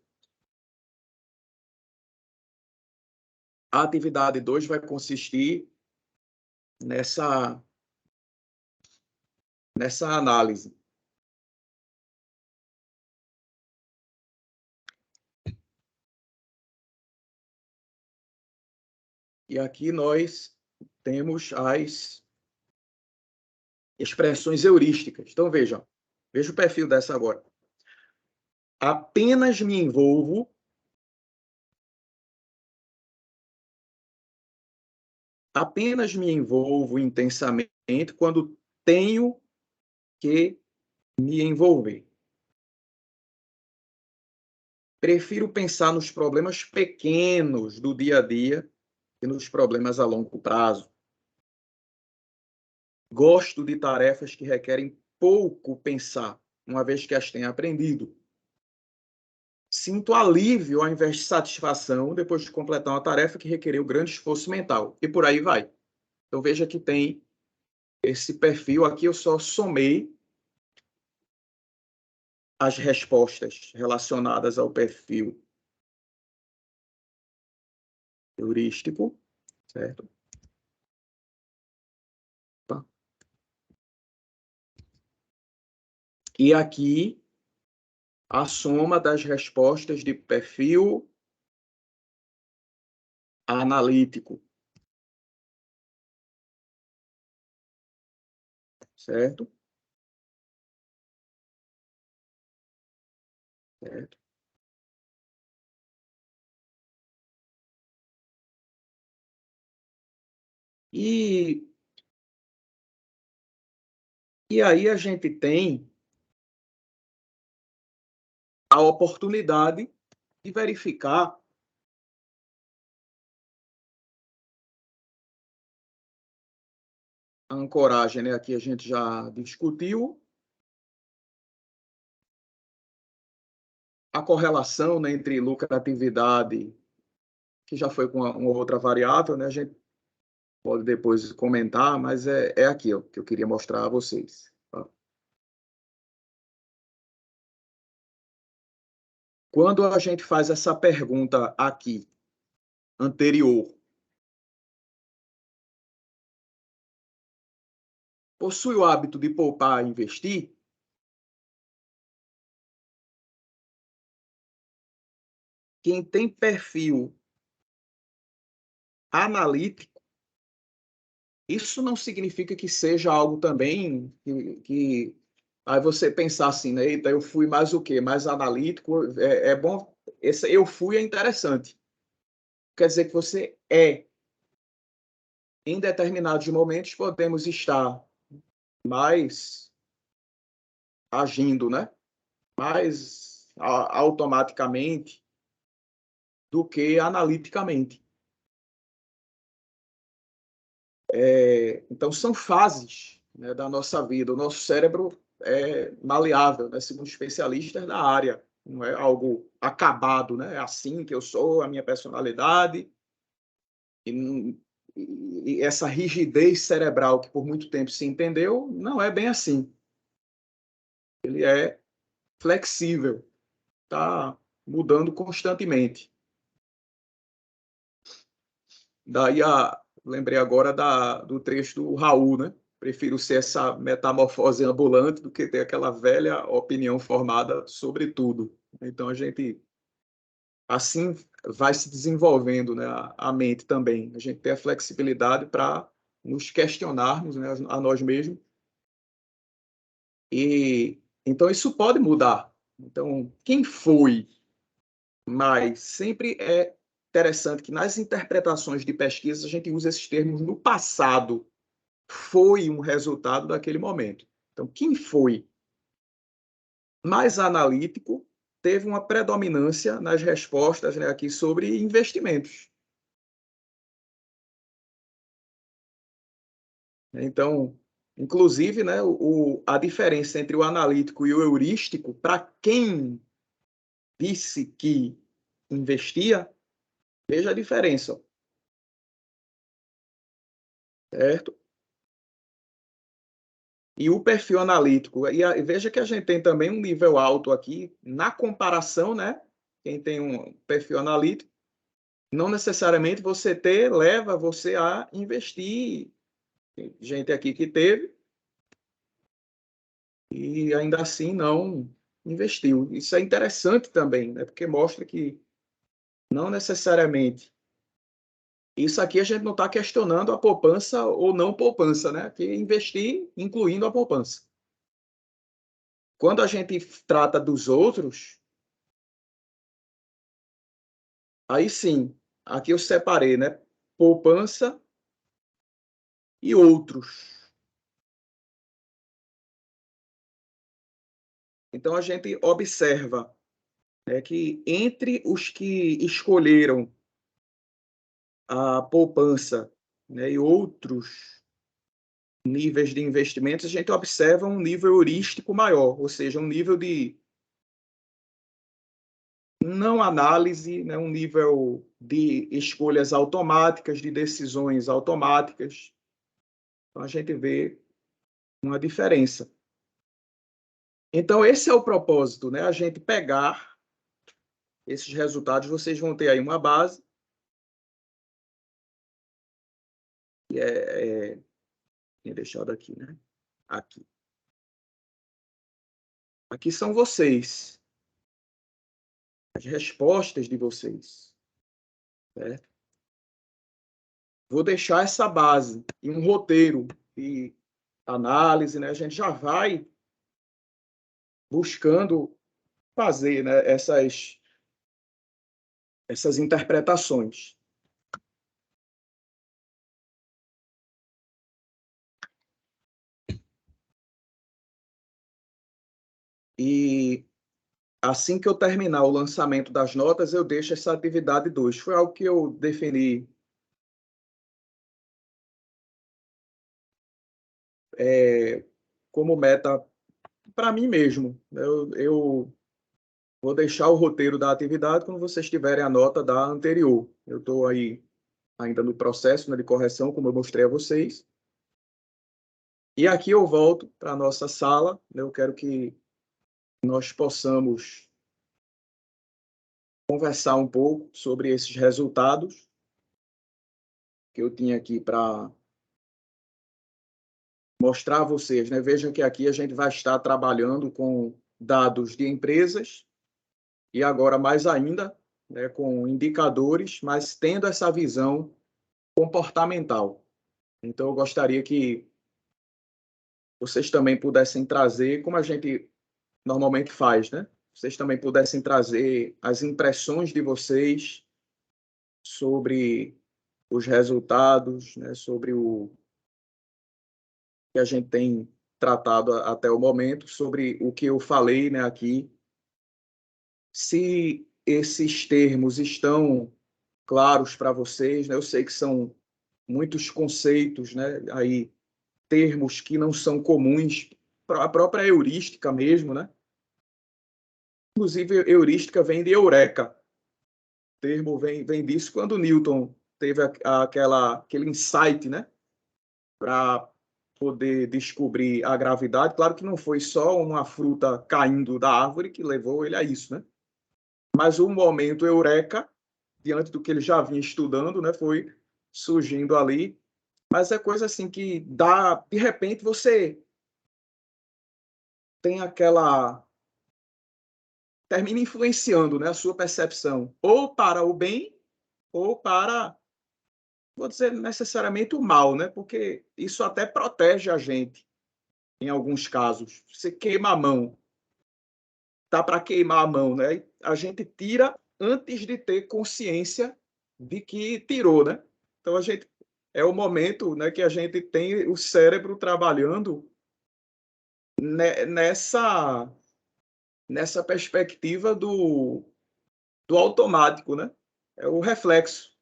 Speaker 1: A atividade 2 vai consistir nessa análise. E aqui nós temos as expressões heurísticas. Então, veja o perfil dessa agora. Apenas me envolvo intensamente quando tenho que me envolver. Prefiro pensar nos problemas pequenos do dia a dia que nos problemas a longo prazo. Gosto de tarefas que requerem pouco pensar, uma vez que as tenho aprendido. Sinto alívio ao invés de satisfação depois de completar uma tarefa que requereu grande esforço mental. E por aí vai. Então, veja que tem esse perfil aqui, eu só somei as respostas relacionadas ao perfil heurístico, certo? Tá. E aqui, a soma das respostas de perfil analítico, certo? Certo. E aí a gente tem a oportunidade de verificar a ancoragem, né? Aqui a gente já discutiu a correlação, né, entre lucratividade, que já foi com uma outra variável, né? A gente pode depois comentar, mas é aqui ó, que eu queria mostrar a vocês. Tá? Quando a gente faz essa pergunta aqui, anterior, possui o hábito de poupar e investir? Quem tem perfil analítico, isso não significa que seja algo também que aí você pensar assim, né? Eita, eu fui mais o quê? Mais analítico, é bom. Esse eu fui é interessante. Quer dizer que você é. Em determinados momentos podemos estar mais agindo, né? Mais automaticamente do que analiticamente. Então, são fases, né, da nossa vida. O nosso cérebro é maleável, né, segundo especialistas da área. Não é algo acabado, né? É assim que eu sou, a minha personalidade. E essa rigidez cerebral que por muito tempo se entendeu, não é bem assim. Ele é flexível, está mudando constantemente. Daí lembrei agora do trecho do Raul, né? prefiro ser essa metamorfose ambulante do que ter aquela velha opinião formada sobre tudo. Então, a gente, assim, vai se desenvolvendo, né, a mente também. A gente tem a flexibilidade para nos questionarmos, né, a nós mesmos. E, então, isso pode mudar. Então, quem foi? Mas sempre é interessante que nas interpretações de pesquisa a gente usa esses termos no passado. Foi um resultado daquele momento. Então, quem foi mais analítico teve uma predominância nas respostas, né, aqui sobre investimentos. Então, inclusive, né, a diferença entre o analítico e o heurístico, para quem disse que investia, veja a diferença, certo? E o perfil analítico, e veja que a gente tem também um nível alto aqui, na comparação, né? Quem tem um perfil analítico, não necessariamente você ter leva você a investir. Tem gente aqui que teve e ainda assim não investiu. Isso é interessante também, né? Porque mostra que não necessariamente. Isso aqui a gente não está questionando a poupança ou não poupança, né? Que investir incluindo a poupança. Quando a gente trata dos outros, aí sim, aqui eu separei, né? Poupança e outros. Então a gente observa, né, que entre os que escolheram a poupança, né, e outros níveis de investimentos, a gente observa um nível heurístico maior, ou seja, um nível de não análise, né, um nível de escolhas automáticas, de decisões automáticas. Então, a gente vê uma diferença. Então, esse é o propósito, né? A gente pegar esses resultados, vocês vão ter aí uma base, que tinha deixado aqui, né? Aqui. Aqui são vocês, as respostas de vocês, certo? Vou deixar essa base e um roteiro de análise, né? A gente já vai buscando fazer, né, essas interpretações. E assim que eu terminar o lançamento das notas, eu deixo essa atividade 2. Foi algo que eu defini como meta para mim mesmo. Eu vou deixar o roteiro da atividade quando vocês tiverem a nota da anterior. Eu estou aí ainda no processo, né, de correção, como eu mostrei a vocês. E aqui eu volto para a nossa sala. Eu quero que nós possamos conversar um pouco sobre esses resultados que eu tinha aqui para mostrar a vocês, né? Vejam que aqui a gente vai estar trabalhando com dados de empresas e agora mais ainda, né, com indicadores, mas tendo essa visão comportamental. Então, eu gostaria que vocês também pudessem trazer, como a gente normalmente faz, né? Vocês também pudessem trazer as impressões de vocês sobre os resultados, né? Sobre o que a gente tem tratado até o momento, sobre o que eu falei, né, aqui. Se esses termos estão claros para vocês, né? Eu sei que são muitos conceitos, né? Aí termos que não são comuns para a própria heurística mesmo, né? Inclusive, heurística vem de eureka. O termo vem disso quando Newton teve aquele insight, né? Para poder descobrir a gravidade. Claro que não foi só uma fruta caindo da árvore que levou ele a isso, né? Mas o momento eureka, diante do que ele já vinha estudando, né, foi surgindo ali Mas é coisa assim que dá, de repente você tem aquela, termina influenciando, né, a sua percepção, ou para o bem, ou para, vou dizer necessariamente o mal, né, porque isso até protege a gente, em alguns casos. Você queima a mão, tá para queimar a mão, né, a gente tira antes de ter consciência de que tirou, né. Então a gente, é o momento, né, que a gente tem o cérebro trabalhando nessa perspectiva do automático, né? É o reflexo.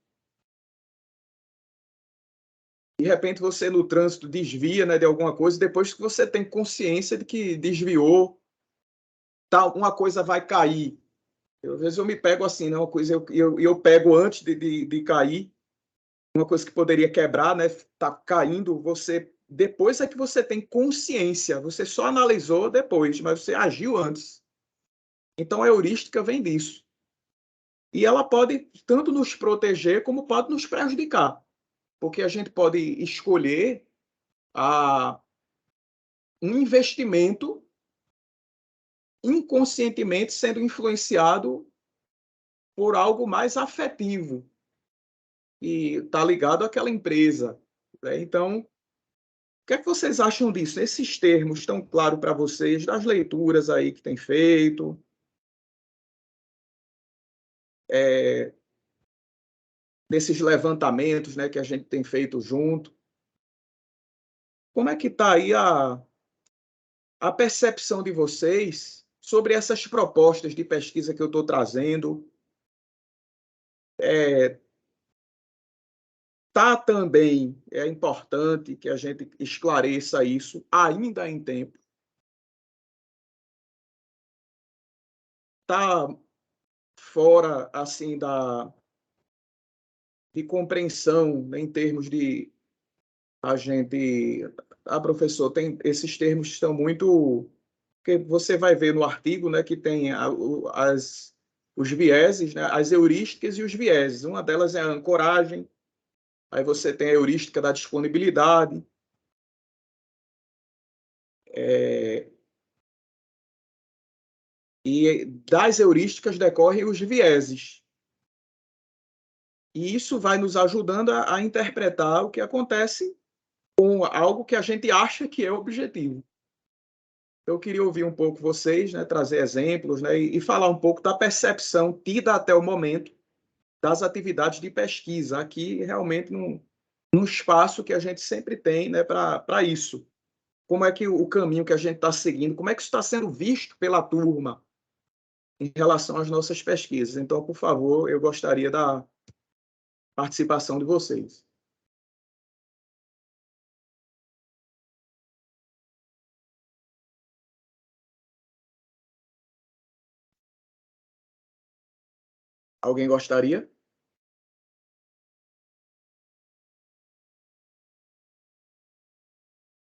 Speaker 1: De repente você no trânsito desvia, né, de alguma coisa, depois que você tem consciência de que desviou, tá, uma coisa vai cair. Às vezes eu me pego assim, né, uma coisa eu pego antes de cair, uma coisa que poderia quebrar, né, tá caindo, você depois é que você tem consciência, você só analisou depois, mas você agiu antes. Então a heurística vem disso. E ela pode tanto nos proteger como pode nos prejudicar, porque a gente pode escolher um investimento inconscientemente sendo influenciado por algo mais afetivo e está ligado àquela empresa, né? Então, o que é que vocês acham disso? Esses termos estão claros para vocês, das leituras aí que tem feito, é, desses levantamentos, né, que a gente tem feito junto? Como é que está aí a percepção de vocês sobre essas propostas de pesquisa que eu estou trazendo? Tá também, é importante que a gente esclareça isso ainda em tempo. Tá fora assim da de compreensão, né, em termos de a gente, professor, tem esses termos estão muito, que você vai ver no artigo, né, que tem os vieses, né, as heurísticas e os vieses. Uma delas é a ancoragem, aí você tem a heurística da disponibilidade, e das heurísticas decorrem os vieses. E isso vai nos ajudando a interpretar o que acontece com algo que a gente acha que é objetivo. Eu queria ouvir um pouco vocês, né, trazer exemplos, né, e falar um pouco da percepção tida até o momento das atividades de pesquisa, aqui realmente num espaço que a gente sempre tem, né, para isso. Como é que o caminho que a gente está seguindo, como é que isso está sendo visto pela turma em relação às nossas pesquisas. Então, por favor, eu gostaria da participação de vocês. Alguém gostaria?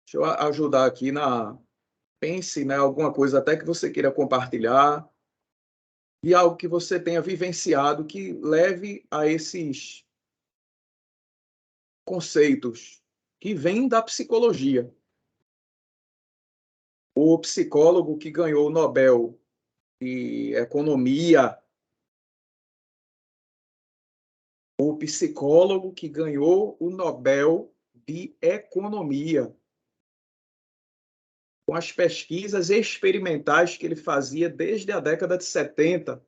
Speaker 1: Deixa eu ajudar aqui na. Pense, né, alguma coisa até que você queira compartilhar e algo que você tenha vivenciado que leve a esses conceitos que vêm da psicologia. O psicólogo que ganhou o Nobel de Economia, o psicólogo que ganhou o Nobel de Economia, com as pesquisas experimentais que ele fazia desde a década de 70,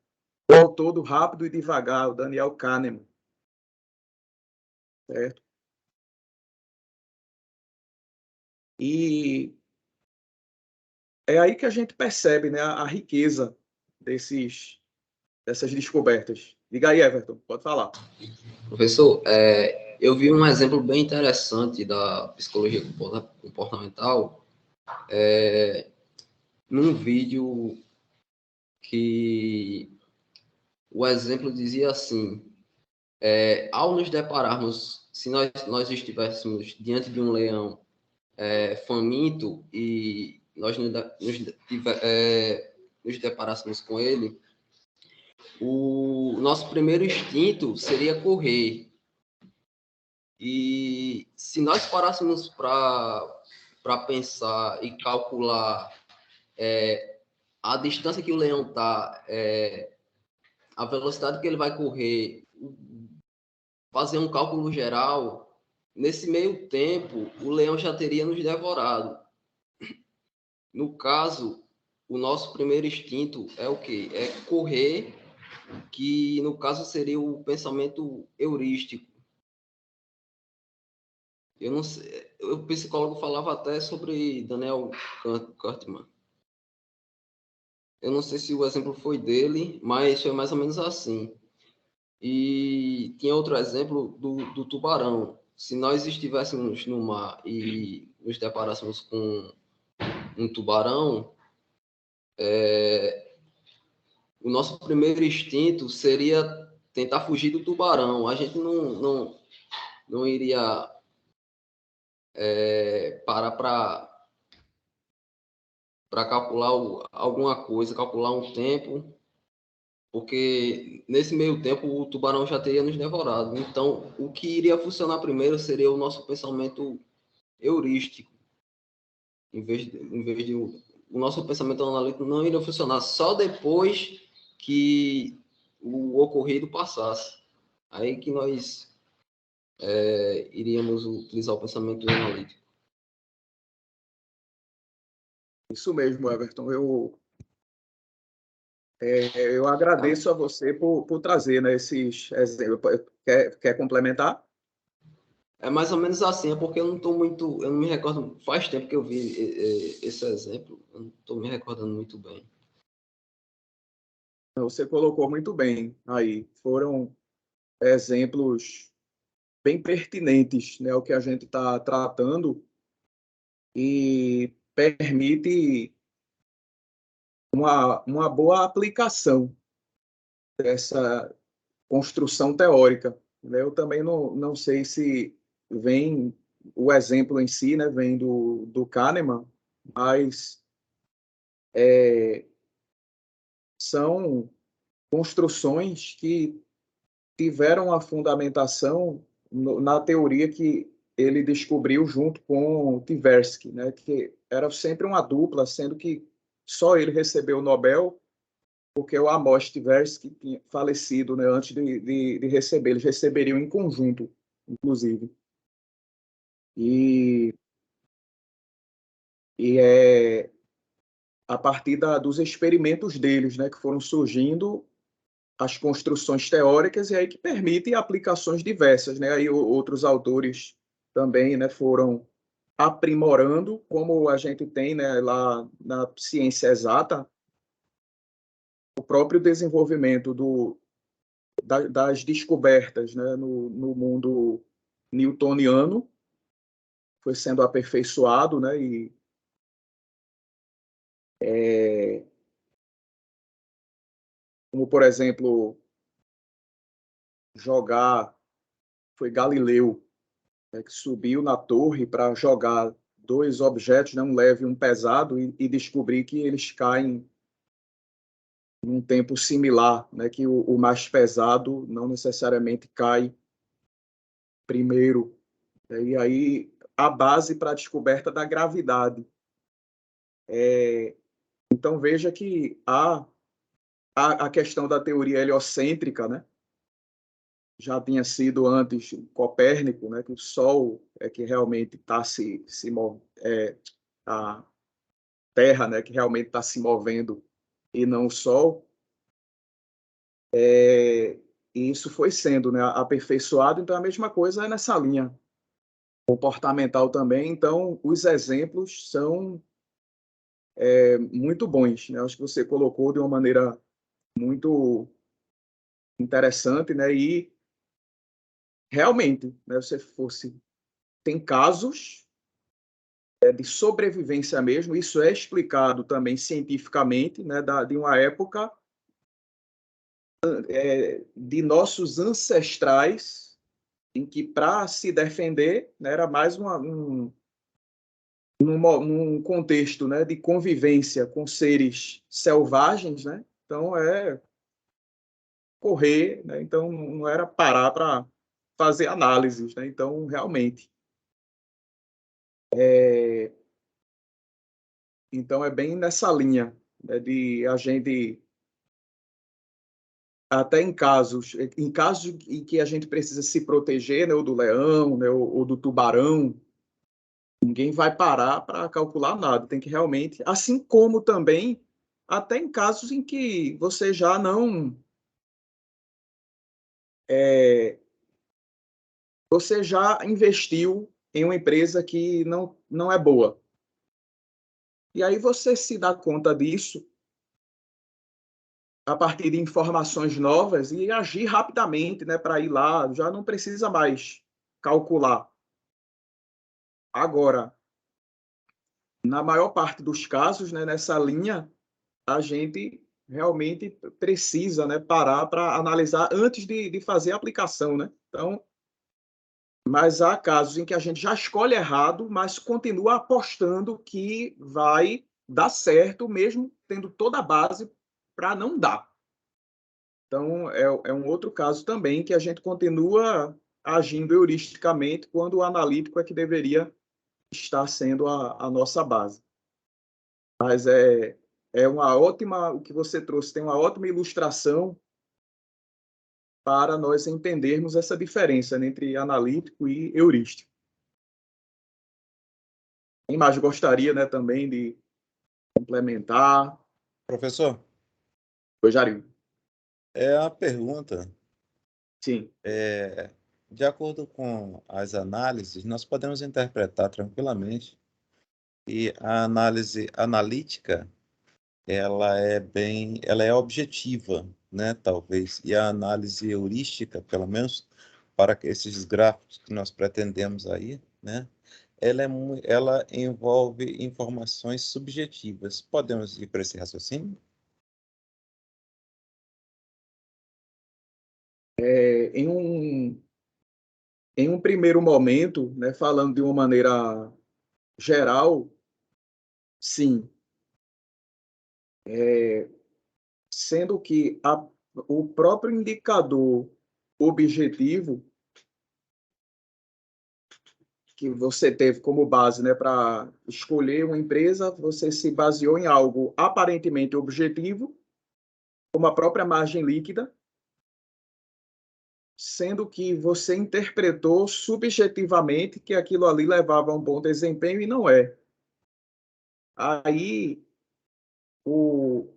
Speaker 1: o autor do Rápido e Devagar, o Daniel Kahneman, certo? E é aí que a gente percebe, né, a riqueza dessas descobertas. Diga aí, Everton, pode falar.
Speaker 2: Professor, eu vi um exemplo bem interessante da psicologia comportamental num vídeo que o exemplo dizia assim: ao nos depararmos, se nós estivéssemos diante de um leão faminto e nós nos deparássemos com ele, o nosso primeiro instinto seria correr. E se nós parássemos para pensar e calcular a distância que o leão está, a velocidade que ele vai correr, fazer um cálculo geral, nesse meio tempo, o leão já teria nos devorado. No caso, o nosso primeiro instinto é o quê? É correr, que no caso seria o pensamento heurístico. Eu não sei, o psicólogo falava até sobre Daniel Kahneman. Eu não sei se o exemplo foi dele, mas foi mais ou menos assim. E tinha outro exemplo do tubarão. Se nós estivéssemos no mar e nos deparássemos com um tubarão, o nosso primeiro instinto seria tentar fugir do tubarão. A gente não iria parar para calcular alguma coisa, calcular um tempo, porque nesse meio tempo o tubarão já teria nos devorado. Então, o que iria funcionar primeiro seria o nosso pensamento heurístico, em vez de o nosso pensamento analítico não iria funcionar só depois que o ocorrido passasse. Aí que nós iríamos utilizar o pensamento analítico.
Speaker 1: Isso mesmo, Everton. Eu agradeço a você por trazer, né, esses exemplos. Quer complementar?
Speaker 2: É mais ou menos assim, é porque eu não me recordo, faz tempo que eu vi esse exemplo, eu não estou me recordando muito bem.
Speaker 1: Você colocou muito bem aí. Foram exemplos bem pertinentes, né, ao que a gente está tratando e permite uma boa aplicação dessa construção teórica, né? Eu também não sei se vem o exemplo em si, né, vem do Kahneman, mas são construções que tiveram a fundamentação na teoria que ele descobriu junto com Tversky, né, que era sempre uma dupla, sendo que só ele recebeu o Nobel porque o Amos Tversky tinha falecido, né, antes de receber. Eles receberiam em conjunto, inclusive. E, e é a partir dos experimentos deles, né, que foram surgindo as construções teóricas e aí que permitem aplicações diversas, né? Aí outros autores também, né, foram aprimorando, como a gente tem, né, lá na ciência exata, o próprio desenvolvimento das descobertas, né, no mundo newtoniano foi sendo aperfeiçoado, né, e como por exemplo jogar, foi Galileu, né, que subiu na torre para jogar dois objetos, né, um leve e um pesado, e descobrir que eles caem num tempo similar, né, que o mais pesado não necessariamente cai primeiro. E aí a base para a descoberta da gravidade. Então veja que a questão da teoria heliocêntrica, né, já tinha sido antes Copérnico, né, que o Sol é que realmente está a Terra, né, que realmente está se movendo e não o Sol. E isso foi sendo, né, aperfeiçoado. Então a mesma coisa é nessa linha comportamental também. Então os exemplos são muito bons, né? Acho que você colocou de uma maneira muito interessante, né? E realmente, né, você fosse tem casos de sobrevivência mesmo. Isso é explicado também cientificamente, né? De uma época de nossos ancestrais em que para se defender, né, era mais num contexto, né, de convivência com seres selvagens, né? Então correr, né? Então não era parar fazer análises, né? Então, realmente, então é bem nessa linha, né, de a gente, até em casos em que a gente precisa se proteger, né, ou do leão, né, ou do tubarão, ninguém vai parar para calcular nada, tem que realmente, assim como também até em casos em que você já não, você já investiu em uma empresa que não é boa. E aí você se dá conta disso a partir de informações novas e agir rapidamente, né, para ir lá, já não precisa mais calcular. Agora, na maior parte dos casos, né, nessa linha, a gente realmente precisa, né, parar para analisar antes de fazer a aplicação, né? Então, mas há casos em que a gente já escolhe errado, mas continua apostando que vai dar certo, mesmo tendo toda a base para não dar. Então, é um outro caso também que a gente continua agindo heuristicamente, quando o analítico é que deveria estar sendo a nossa base. Mas é uma ótima, o que você trouxe tem uma ótima ilustração para nós entendermos essa diferença, né, entre analítico e heurístico. Quem mais gostaria, né, também de complementar?
Speaker 3: Professor,
Speaker 1: Oi, Jair.
Speaker 3: a pergunta
Speaker 1: Sim.
Speaker 3: de acordo com as análises, nós podemos interpretar tranquilamente que a análise analítica ela é objetiva, né, talvez, e a análise heurística, pelo menos para esses gráficos que nós pretendemos aí, né, ela envolve informações subjetivas. Podemos ir para esse raciocínio?
Speaker 1: Em um primeiro momento, né, falando de uma maneira geral, sim. Sendo que o próprio indicador objetivo que você teve como base, né, para escolher uma empresa, você se baseou em algo aparentemente objetivo, como a própria margem líquida, sendo que você interpretou subjetivamente que aquilo ali levava a um bom desempenho e não é. Aí, o,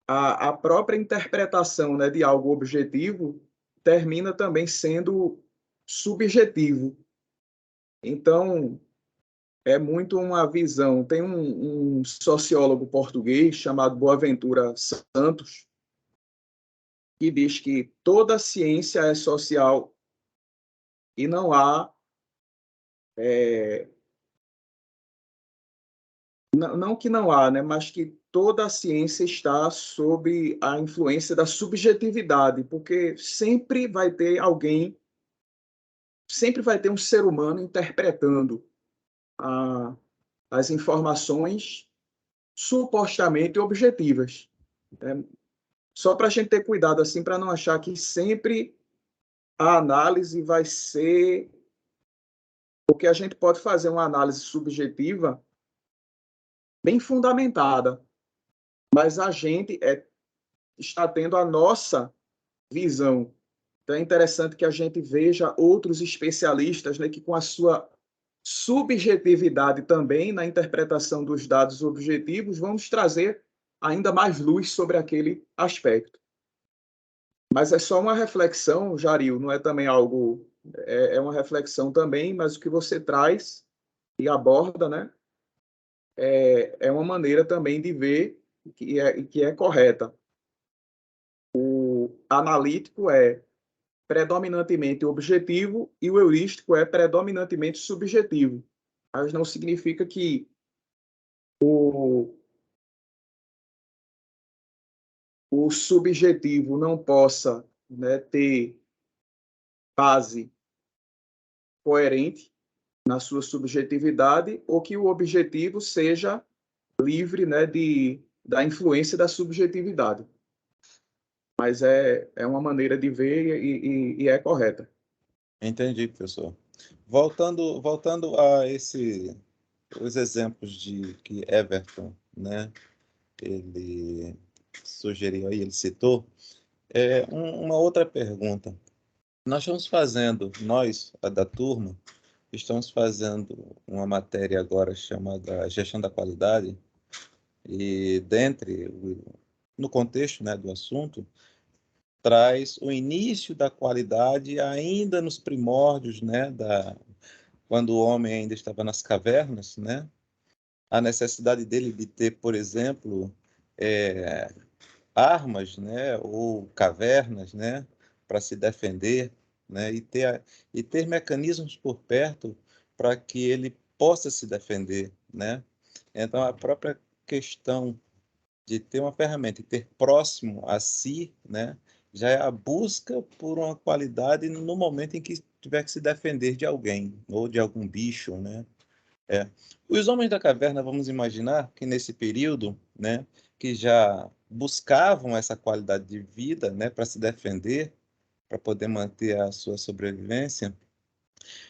Speaker 1: a própria interpretação, né, de algo objetivo termina também sendo subjetivo. Então, é muito uma visão. Tem um sociólogo português chamado Boaventura Santos, que diz que toda ciência é social e não há, não que não há, né, mas que toda a ciência está sob a influência da subjetividade, porque sempre vai ter alguém, sempre vai ter um ser humano interpretando a, as informações supostamente objetivas. Né? Só para a gente ter cuidado, assim, para não achar que sempre a análise vai ser... Porque a gente pode fazer uma análise subjetiva bem fundamentada, mas a gente está tendo a nossa visão. Então é interessante que a gente veja outros especialistas, né, que com a sua subjetividade também na interpretação dos dados objetivos, vamos trazer ainda mais luz sobre aquele aspecto. Mas é só uma reflexão, Jaril, não é também algo... É uma reflexão também, mas o que você traz e aborda, né, é uma maneira também de ver que é correta. O analítico é predominantemente objetivo e o heurístico é predominantemente subjetivo. Mas não significa que o subjetivo não possa, né, ter base coerente na sua subjetividade ou que o objetivo seja livre, né, da influência da subjetividade. mas é uma maneira de ver e é correta.
Speaker 3: Entendi, professor. Voltando a os exemplos de que Everton, né, ele sugeriu aí, ele citou, uma outra pergunta. Nós, a da turma, estamos fazendo uma matéria agora chamada Gestão da Qualidade, e no contexto, né, do assunto, traz o início da qualidade ainda nos primórdios, né, quando o homem ainda estava nas cavernas, né, a necessidade dele de ter, por exemplo, armas, né, ou cavernas, né, para se defender, né, e ter mecanismos por perto para que ele possa se defender, né. Então, a própria questão de ter uma ferramenta e ter próximo a si, né, já é a busca por uma qualidade no momento em que tiver que se defender de alguém ou de algum bicho, né. Os homens da caverna, vamos imaginar que nesse período, né, que já buscavam essa qualidade de vida, né, para se defender, para poder manter a sua sobrevivência,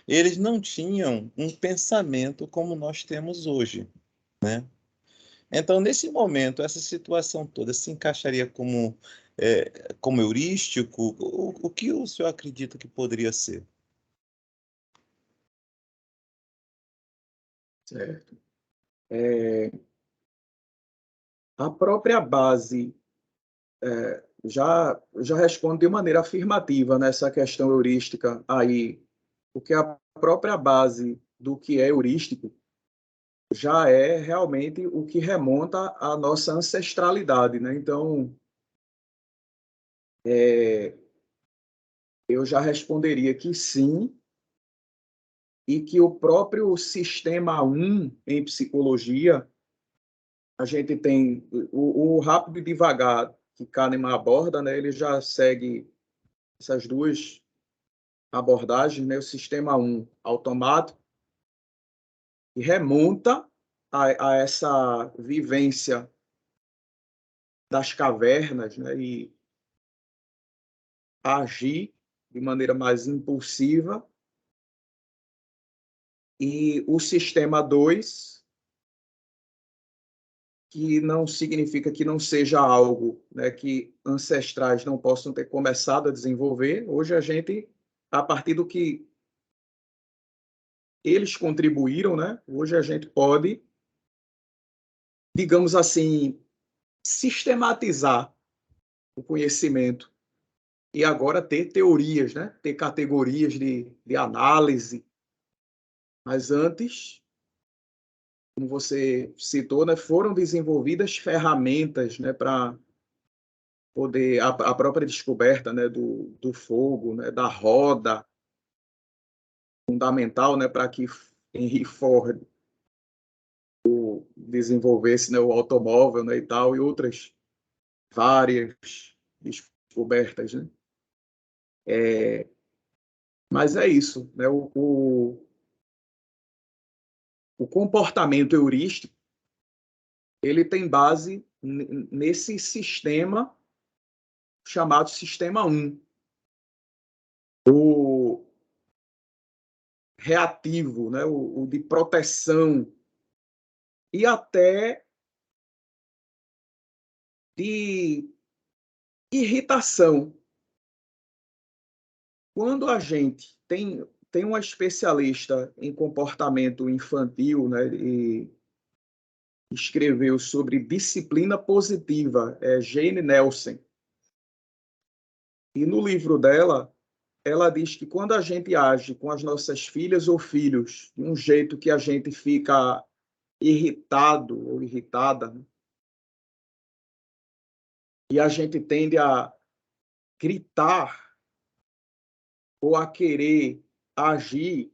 Speaker 3: eles não tinham um pensamento como nós temos hoje, né? Então, nesse momento, essa situação toda se encaixaria como heurístico? O que o senhor acredita que poderia ser?
Speaker 1: Certo. A própria base já responde de maneira afirmativa nessa questão heurística aí, porque a própria base do que é heurístico já é realmente o que remonta à nossa ancestralidade, né? Então, eu já responderia que sim, e que o próprio sistema 1 em psicologia, a gente tem o rápido e devagar que Kahneman aborda, né? Ele já segue essas duas abordagens, né? O sistema 1 automático, e remonta a essa vivência das cavernas, né? E agir de maneira mais impulsiva. E o sistema 2, que não significa que não seja algo, né, que ancestrais não possam ter começado a desenvolver. Hoje a gente, a partir do que eles contribuíram, né, hoje a gente pode, digamos assim, sistematizar o conhecimento e agora ter teorias, né, ter categorias de análise. Mas antes, como você citou, né, foram desenvolvidas ferramentas, né, para poder a própria descoberta, né, do fogo, né, da roda, fundamental, né, para que Henry Ford desenvolvesse, né, o automóvel, né, e tal, e outras várias descobertas, né? Mas é isso, né? O comportamento heurístico ele tem base nesse sistema chamado sistema 1. O reativo, né? O de proteção e até de irritação. Quando a gente tem uma especialista em comportamento infantil, né, e escreveu sobre disciplina positiva, Jane Nelson. E no livro dela, ela diz que quando a gente age com as nossas filhas ou filhos de um jeito que a gente fica irritado ou irritada, né, e a gente tende a gritar ou a querer agir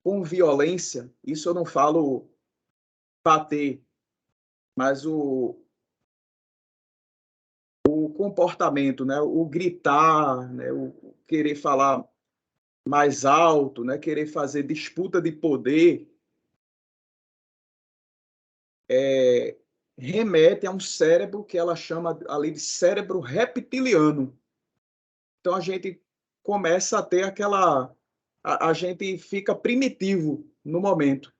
Speaker 1: com violência, isso eu não falo bater, mas o comportamento, né, o gritar, né, o querer falar mais alto, né, querer fazer disputa de poder, remete a um cérebro que ela chama ali de cérebro reptiliano. Então, a gente começa a ter aquela... A gente fica primitivo no momento.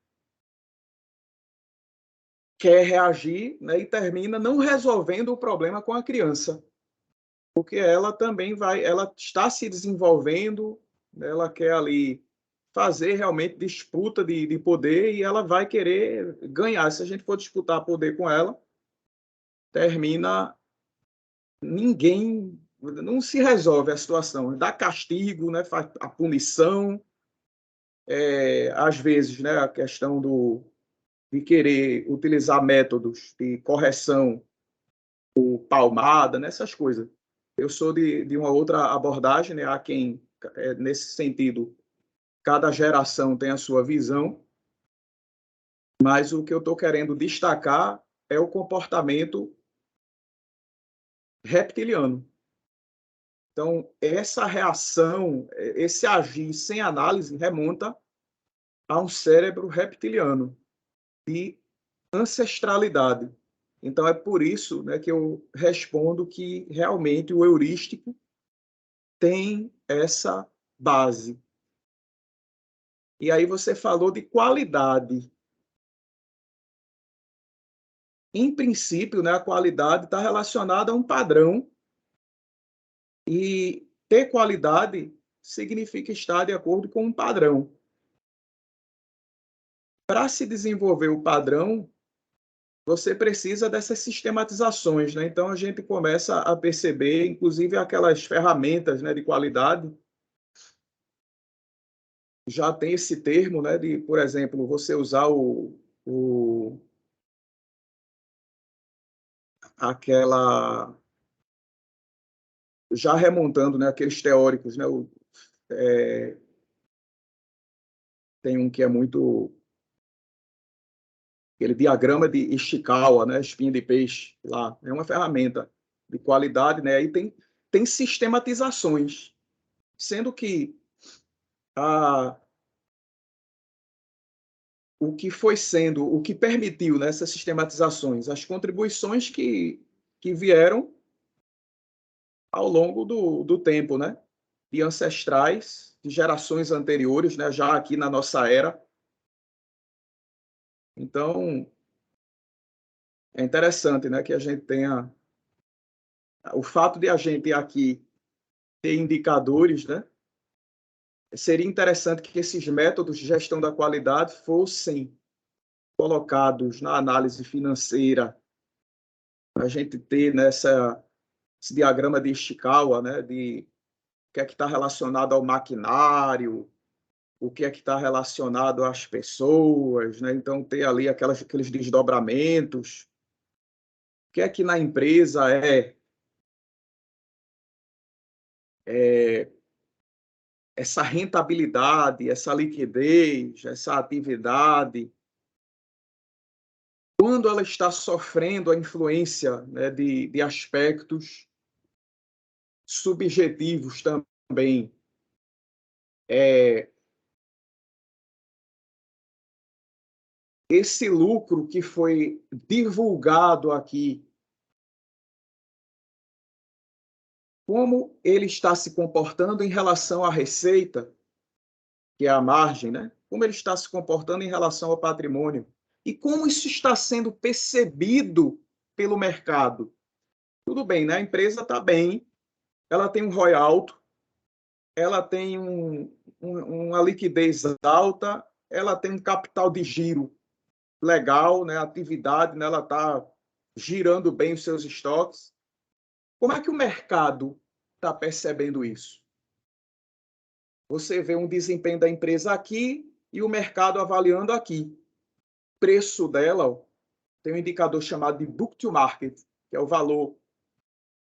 Speaker 1: Quer reagir, né, e termina não resolvendo o problema com a criança. Porque ela também ela está se desenvolvendo, ela quer ali fazer realmente disputa de poder e ela vai querer ganhar. Se a gente for disputar poder com ela, termina ninguém, não se resolve a situação, dá castigo, né, faz a punição, às vezes, né, a questão de querer utilizar métodos de correção, ou palmada, nessas coisas. Eu sou de uma outra abordagem, né, há quem, nesse sentido, cada geração tem a sua visão, mas o que eu estou querendo destacar é o comportamento reptiliano. Então, essa reação, esse agir sem análise, remonta a um cérebro reptiliano, de ancestralidade. Então, é por isso, né, que eu respondo que realmente o heurístico tem essa base. E aí você falou de qualidade. Em princípio, né, a qualidade está relacionada a um padrão, e ter qualidade significa estar de acordo com um padrão. Para se desenvolver o padrão, você precisa dessas sistematizações, né? Então, a gente começa a perceber, inclusive, aquelas ferramentas, né, de qualidade, já tem esse termo, né, de, por exemplo, você usar aquela... Já remontando, né, aqueles teóricos, né, tem um que é muito... aquele diagrama de Ishikawa, né, espinha de peixe, lá, é uma ferramenta de qualidade, né, aí tem sistematizações, sendo que o que foi sendo, o que permitiu nessas sistematizações, as contribuições que vieram ao longo do tempo, né, de ancestrais, de gerações anteriores, né, já aqui na nossa era. Então, é interessante, né, que a gente tenha o fato de a gente aqui ter indicadores, né? Seria interessante que esses métodos de gestão da qualidade fossem colocados na análise financeira, a gente ter esse diagrama de Ishikawa, né, de o que é que está relacionado ao maquinário, o que é que está relacionado às pessoas, né? Então, ter ali aqueles desdobramentos. O que é que na empresa essa rentabilidade, essa liquidez, essa atividade, quando ela está sofrendo a influência, né, de aspectos subjetivos também. Esse lucro que foi divulgado aqui, como ele está se comportando em relação à receita, que é a margem, né? Como ele está se comportando em relação ao patrimônio, e como isso está sendo percebido pelo mercado. Tudo bem, né? A empresa está bem, ela tem um ROI alto, ela tem uma liquidez alta, ela tem um capital de giro legal, né? A atividade, né? Ela está girando bem os seus estoques. Como é que o mercado está percebendo isso? Você vê um desempenho da empresa aqui e o mercado avaliando aqui. O preço dela tem um indicador chamado de book to market, que é o valor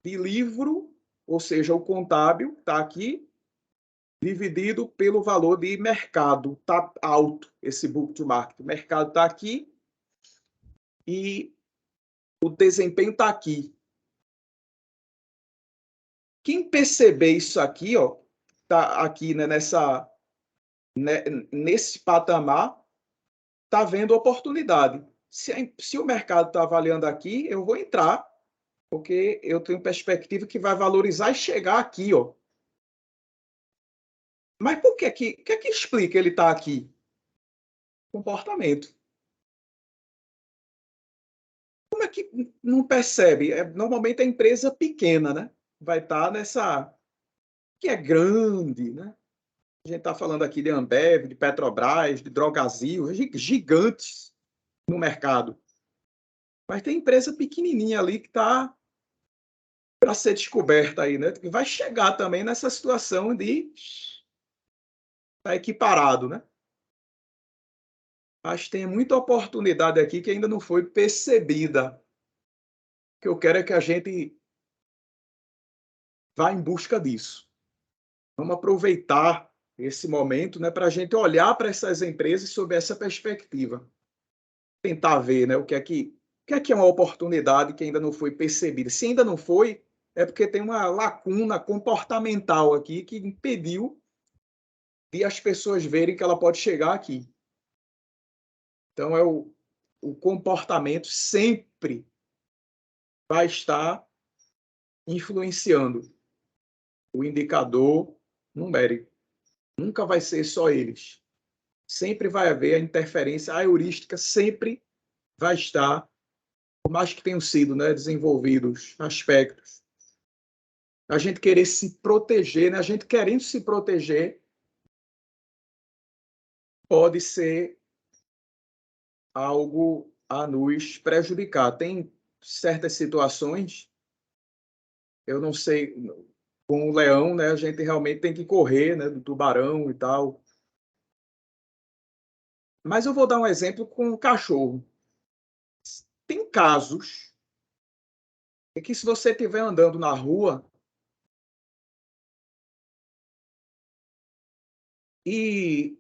Speaker 1: de livro, ou seja, o contábil está aqui, dividido pelo valor de mercado. Está alto esse book to market. O mercado está aqui e o desempenho está aqui. Quem perceber isso aqui, ó, tá aqui, né, nesse patamar, está vendo oportunidade. se o mercado está avaliando aqui, eu vou entrar, porque eu tenho perspectiva que vai valorizar e chegar aqui, ó. Mas por que que explica ele estar aqui? Comportamento. Como é que não percebe? Normalmente a empresa pequena, né? Vai estar nessa que é grande, né? A gente está falando aqui de Ambev, de Petrobras, de Drogasil, gigantes no mercado. Mas tem empresa pequenininha ali que está para ser descoberta aí, né? Que vai chegar também nessa situação de estar equiparado, né? Mas tem muita oportunidade aqui que ainda não foi percebida. O que eu quero é que a gente vá em busca disso. Vamos aproveitar esse momento, né, para a gente olhar para essas empresas sob essa perspectiva. Tentar ver, né, o que é que é uma oportunidade que ainda não foi percebida. Se ainda não foi, é porque tem uma lacuna comportamental aqui que impediu de as pessoas verem que ela pode chegar aqui. Então, o comportamento sempre vai estar influenciando o indicador numérico. Nunca vai ser só eles. Sempre vai haver a interferência, a heurística sempre vai estar, por mais que tenham sido, né, desenvolvidos aspectos. A gente querer se proteger, né, a gente querendo se proteger, pode ser algo a nos prejudicar. Tem certas situações, eu não sei, com o leão, né, a gente realmente tem que correr, né, do tubarão e tal. Mas eu vou dar um exemplo com o cachorro. Tem casos em que se você estiver andando na rua e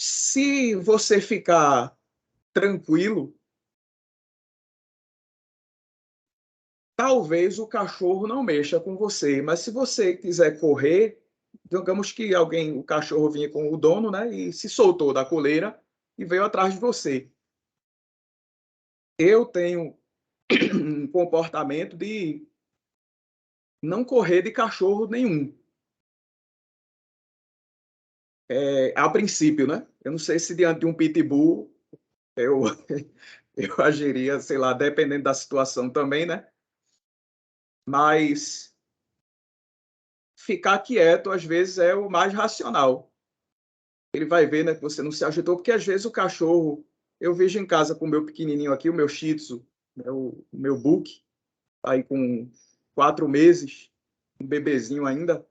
Speaker 1: se você ficar tranquilo, talvez o cachorro não mexa com você, mas se você quiser correr, digamos que o cachorro vinha com o dono, né, e se soltou da coleira e veio atrás de você. Eu tenho um comportamento de não correr de cachorro nenhum. A princípio, né? Eu não sei se diante de um pitbull eu, eu agiria, sei lá, dependendo da situação também, né? Mas ficar quieto, às vezes, é o mais racional. Ele vai ver, né, que você não se agitou, porque às vezes o cachorro, eu vejo em casa com o meu pequenininho aqui, o meu Shih Tzu, né, o meu Book, aí com 4 meses, um bebezinho ainda,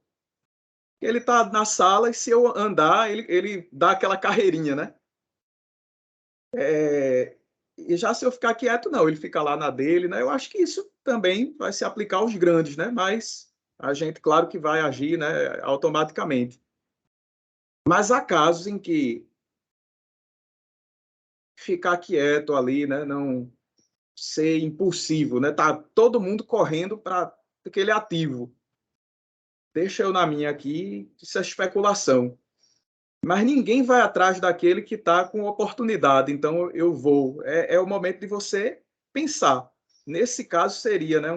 Speaker 1: ele tá na sala e se eu andar, ele dá aquela carreirinha, né? E já se eu ficar quieto, não, ele fica lá na dele, né? Eu acho que isso também vai se aplicar aos grandes, né? Mas a gente, claro que vai agir, né, automaticamente. Mas há casos em que ficar quieto ali, né, não ser impulsivo, né? Tá todo mundo correndo para aquele ativo. Deixa eu na minha aqui, isso é especulação. Mas ninguém vai atrás daquele que está com oportunidade, então eu vou. É o momento de você pensar. Nesse caso, seria, né,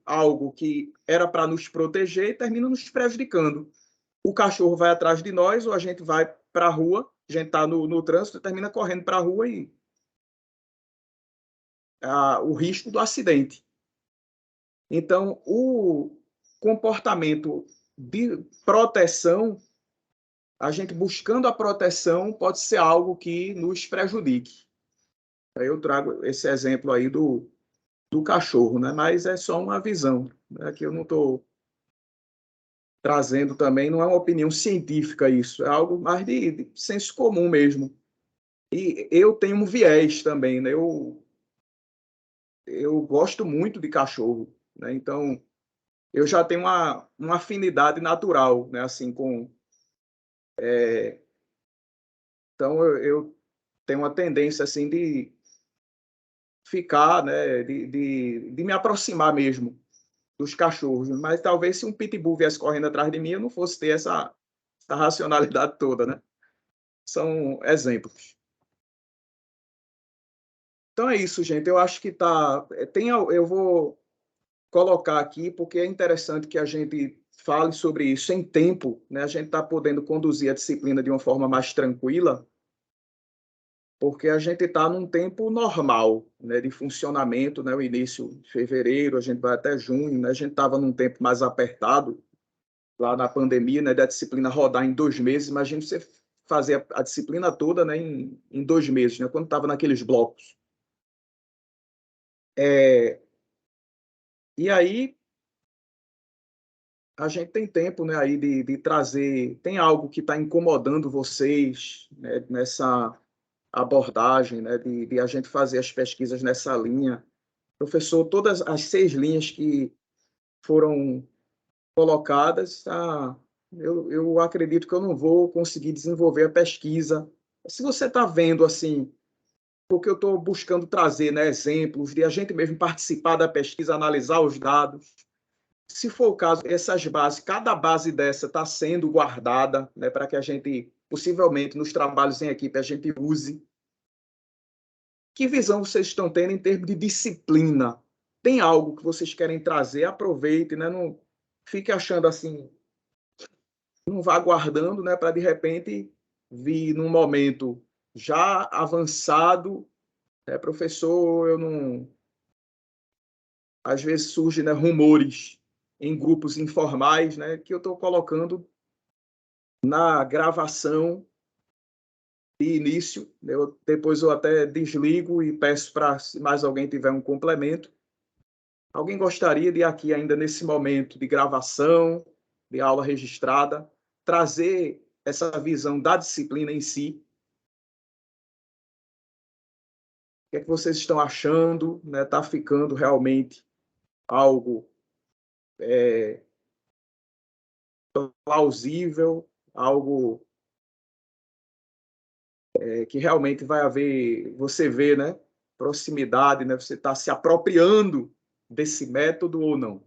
Speaker 1: algo que era para nos proteger e termina nos prejudicando. O cachorro vai atrás de nós ou a gente vai para a rua, a gente está no trânsito, termina correndo para a rua e o risco do acidente. Então, o comportamento de proteção, a gente buscando a proteção, pode ser algo que nos prejudique. Aí eu trago esse exemplo aí do cachorro, né? Mas é só uma visão, né? Que eu não estou trazendo também, não é uma opinião científica isso, é algo mais de senso comum mesmo. E eu tenho um viés também, né? Eu gosto muito de cachorro, né? Então, eu já tenho uma afinidade natural, né? Assim, então, eu tenho uma tendência, assim, de ficar, né? De me aproximar mesmo dos cachorros. Mas talvez se um pitbull viesse correndo atrás de mim, eu não fosse ter essa racionalidade toda, né? São exemplos. Então é isso, gente. Eu acho que eu vou colocar aqui, porque é interessante que a gente fale sobre isso em tempo, né? A gente está podendo conduzir a disciplina de uma forma mais tranquila, porque a gente está num tempo normal, né, de funcionamento, né? O início de fevereiro, a gente vai até junho, né? A gente estava num tempo mais apertado, lá na pandemia, né, da disciplina rodar em 2 meses. Imagina você fazer a disciplina toda, né, em 2 meses, né? Quando estava naqueles blocos. E aí a gente tem tempo, né, aí de trazer, tem algo que está incomodando vocês, né, nessa abordagem, né, de a gente fazer as pesquisas nessa linha. Professor, todas as 6 linhas que foram colocadas, eu acredito que eu não vou conseguir desenvolver a pesquisa. Se você está vendo assim, porque eu estou buscando trazer, né, exemplos de a gente mesmo participar da pesquisa, analisar os dados. Se for o caso, essas bases, cada base dessa está sendo guardada, né, para que a gente, possivelmente, nos trabalhos em equipe, a gente use. Que visão vocês estão tendo em termos de disciplina? Tem algo que vocês querem trazer? Aproveite, né? Não fique achando assim, não vá guardando, né, para de repente vir num momento já avançado, professor, eu não. Às vezes surgem, né, rumores em grupos informais, né, que eu estou colocando na gravação de início. Depois eu até desligo e peço para, se mais alguém tiver um complemento. Alguém gostaria de aqui, ainda nesse momento de gravação, de aula registrada, trazer essa visão da disciplina em si? O que é que vocês estão achando? Está ficando realmente algo plausível, algo que realmente vai haver, você vê, né, proximidade, né, você está se apropriando desse método ou não?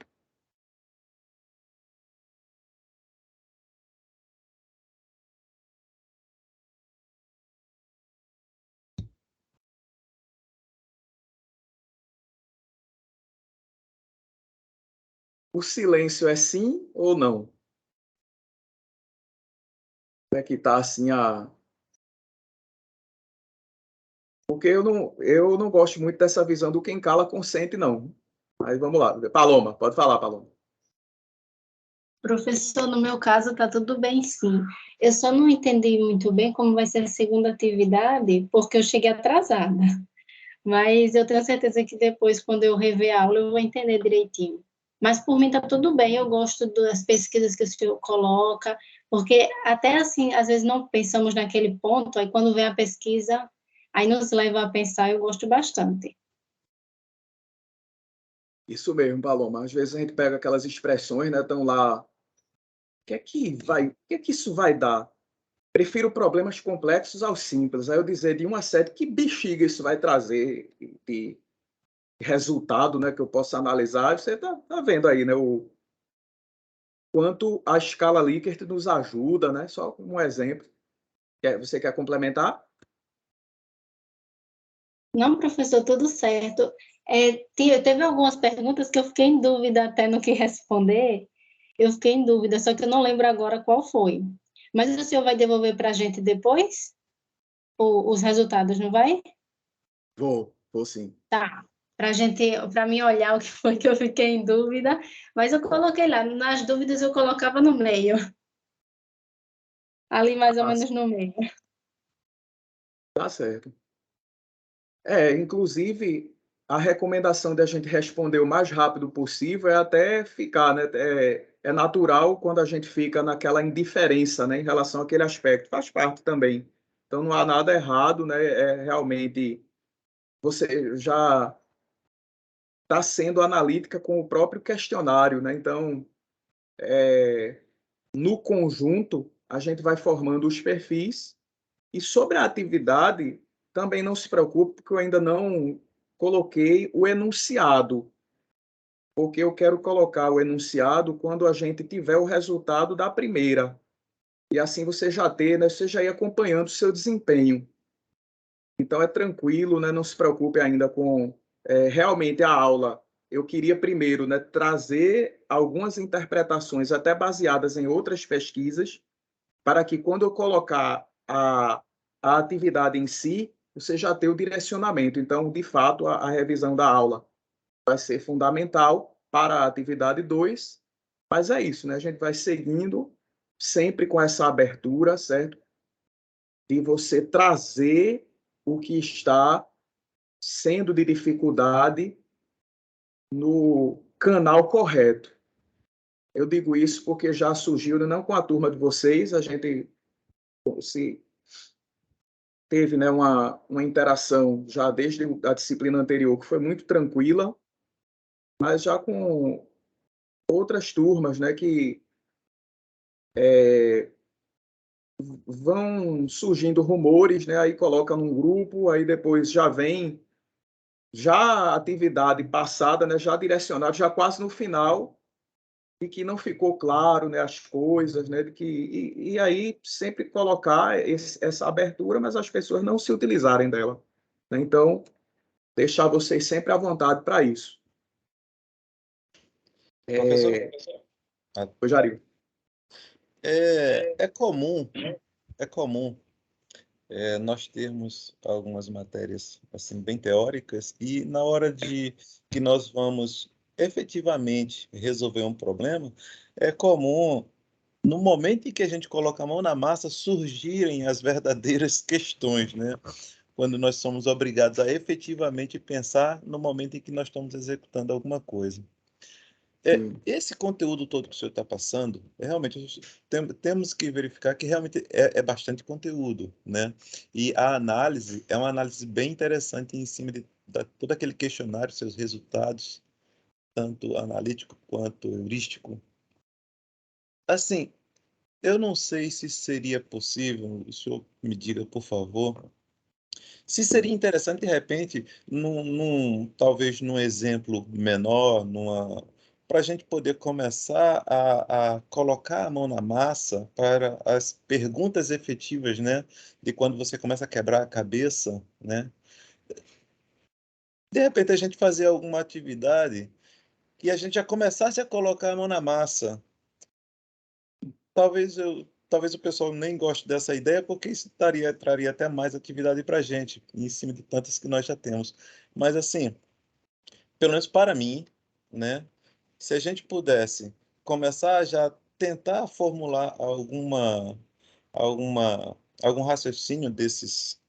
Speaker 1: O silêncio é sim ou não? É que está assim porque eu não gosto muito dessa visão do quem cala consente, não. Mas vamos lá. Paloma, pode falar, Paloma.
Speaker 4: Professor, no meu caso está tudo bem, sim. Eu só não entendi muito bem como vai ser a segunda atividade, porque eu cheguei atrasada. Mas eu tenho certeza que depois, quando eu rever a aula, eu vou entender direitinho. Mas por mim está tudo bem, eu gosto das pesquisas que o senhor coloca, porque até assim, às vezes não pensamos naquele ponto, aí quando vem a pesquisa, aí nos leva a pensar, eu gosto bastante.
Speaker 1: Isso mesmo, Paloma. Às vezes a gente pega aquelas expressões, né, estão lá. O que é que isso vai dar? Prefiro problemas complexos aos simples. Aí eu dizer de 1 a 7, que bexiga isso vai trazer de resultado, né, que eu possa analisar. Você tá vendo aí, né, o quanto a escala Likert nos ajuda, né? Só como um exemplo. Você quer complementar?
Speaker 4: Não, professor, tudo certo. Teve algumas perguntas que eu fiquei em dúvida até no que responder. Eu fiquei em dúvida, só que eu não lembro agora qual foi. Mas o senhor vai devolver para a gente depois os resultados, não vai?
Speaker 1: Vou sim.
Speaker 4: Tá. Para mim olhar o que foi que eu fiquei em dúvida, mas eu coloquei lá. Nas dúvidas eu colocava no meio, ali mais ou
Speaker 1: Ah,
Speaker 4: menos no meio.
Speaker 1: tá certo. Inclusive, a recomendação de a gente responder o mais rápido possível é até ficar, né? É natural quando a gente fica naquela indiferença, né, em relação àquele aspecto. Faz parte também. Então, não há nada errado, né? Realmente, você já está sendo analítica com o próprio questionário, né? Então, no conjunto, a gente vai formando os perfis. E sobre a atividade, também não se preocupe, porque eu ainda não coloquei o enunciado, porque eu quero colocar o enunciado quando a gente tiver o resultado da primeira. E assim você já ter, né, você já ir acompanhando o seu desempenho. Então, é tranquilo, né? Não se preocupe ainda com realmente a aula. Eu queria primeiro, né, trazer algumas interpretações até baseadas em outras pesquisas, para que quando eu colocar a atividade em si, você já tenha o direcionamento. Então, de fato, a revisão da aula vai ser fundamental para a atividade 2, mas é isso, né? A gente vai seguindo sempre com essa abertura, certo? De você trazer o que está sendo de dificuldade no canal correto. Eu digo isso porque já surgiu, não com a turma de vocês, a gente se teve, né, uma interação já desde a disciplina anterior que foi muito tranquila, mas já com outras turmas, né, que vão surgindo rumores, né, aí coloca num grupo, aí depois já vem já a atividade passada, né, já direcionada, já quase no final, e que não ficou claro, né, as coisas, né, de que, e aí sempre colocar essa abertura, mas as pessoas não se utilizarem dela, né? Então, deixar vocês sempre à vontade para isso.
Speaker 3: Professor,
Speaker 1: Oi, Jair.
Speaker 3: é comum, é comum nós termos algumas matérias assim bem teóricas e na hora de que nós vamos efetivamente resolver um problema, é comum no momento em que a gente coloca a mão na massa surgirem as verdadeiras questões, né? Quando nós somos obrigados a efetivamente pensar no momento em que nós estamos executando alguma coisa. Esse conteúdo todo que o senhor está passando, realmente temos que verificar que realmente é bastante conteúdo, né? E a análise é uma análise bem interessante em cima de todo aquele questionário, seus resultados, tanto analítico quanto heurístico. Assim, eu não sei se seria possível, o senhor me diga, por favor, se seria interessante, de repente, talvez num exemplo menor, para a gente poder começar a colocar a mão na massa para as perguntas efetivas, né? De quando você começa a quebrar a cabeça, né? De repente, a gente fazer alguma atividade que a gente já começasse a colocar a mão na massa. Talvez o pessoal nem goste dessa ideia, porque isso traria até mais atividade para a gente, em cima de tantas que nós já temos. Mas, assim, pelo menos para mim, né, se a gente pudesse começar a já tentar formular algum raciocínio dessas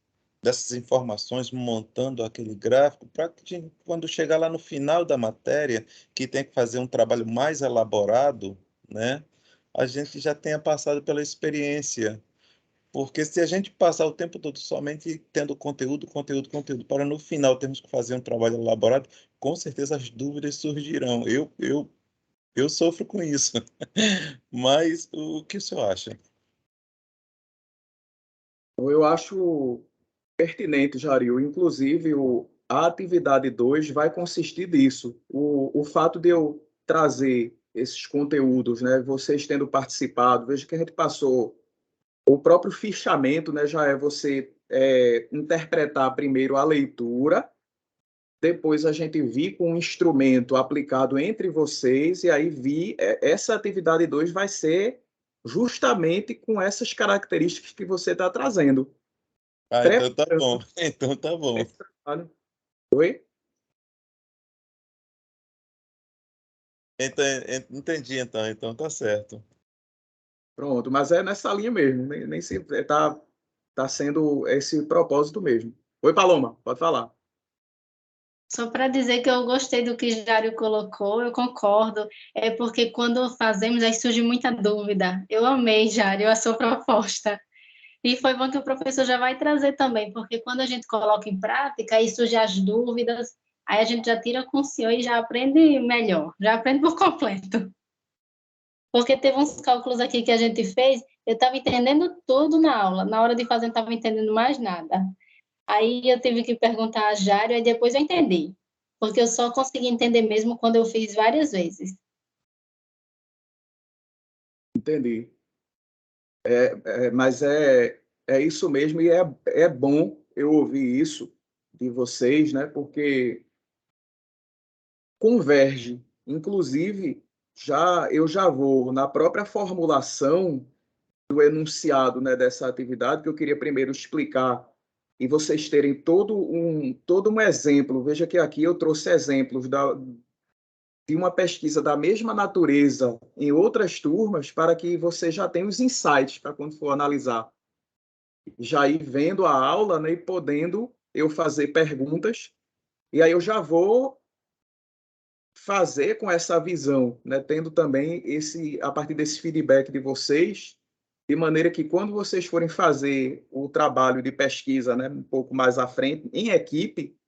Speaker 3: informações, montando aquele gráfico, para que quando chegar lá no final da matéria, que tem que fazer um trabalho mais elaborado, né, a gente já tenha passado pela experiência. Porque se a gente passar o tempo todo somente tendo conteúdo, conteúdo, conteúdo, para no final termos que fazer um trabalho elaborado, com certeza as dúvidas surgirão. Eu sofro com isso. Mas o que o senhor acha?
Speaker 1: Eu acho pertinente, Jaril. Inclusive, a atividade 2 vai consistir disso. O fato de eu trazer esses conteúdos, né, vocês tendo participado, veja que a gente passou o próprio fichamento, né, já é você interpretar primeiro a leitura, depois a gente vir com um instrumento aplicado entre vocês, e aí essa atividade 2 vai ser justamente com essas características que você está trazendo.
Speaker 3: Ah, então tá bom.
Speaker 1: Preparando
Speaker 3: Então tá bom.
Speaker 1: esse trabalho. Oi?
Speaker 3: Então, entendi, então. Então tá certo.
Speaker 1: Pronto, mas é nessa linha mesmo, nem sempre tá sendo esse propósito mesmo. Oi, Paloma, pode falar.
Speaker 4: Só para dizer que eu gostei do que Jário colocou, eu concordo, é porque quando fazemos aí surge muita dúvida. Eu amei, Jário, a sua proposta. E foi bom que o professor já vai trazer também, porque quando a gente coloca em prática, aí surgem as dúvidas, aí a gente já tira com o senhor e já aprende melhor, já aprende por completo. Porque teve uns cálculos aqui que a gente fez, eu estava entendendo tudo na aula, na hora de fazer eu não estava entendendo mais nada. Aí eu tive que perguntar a Jário, e depois eu entendi. Porque eu só consegui entender mesmo quando eu fiz várias vezes.
Speaker 1: Entendi. Mas é isso mesmo, e é bom eu ouvir isso de vocês, né? Porque converge, inclusive, eu já vou na própria formulação do enunciado, né, dessa atividade, que eu queria primeiro explicar e vocês terem todo um exemplo. Veja que aqui eu trouxe exemplos de uma pesquisa da mesma natureza em outras turmas, para que você já tenha os insights para quando for analisar. Já ir vendo a aula, né, e podendo eu fazer perguntas, e aí eu já vou fazer com essa visão, né, tendo também a partir desse feedback de vocês, de maneira que quando vocês forem fazer o trabalho de pesquisa, né, um pouco mais à frente, em equipe,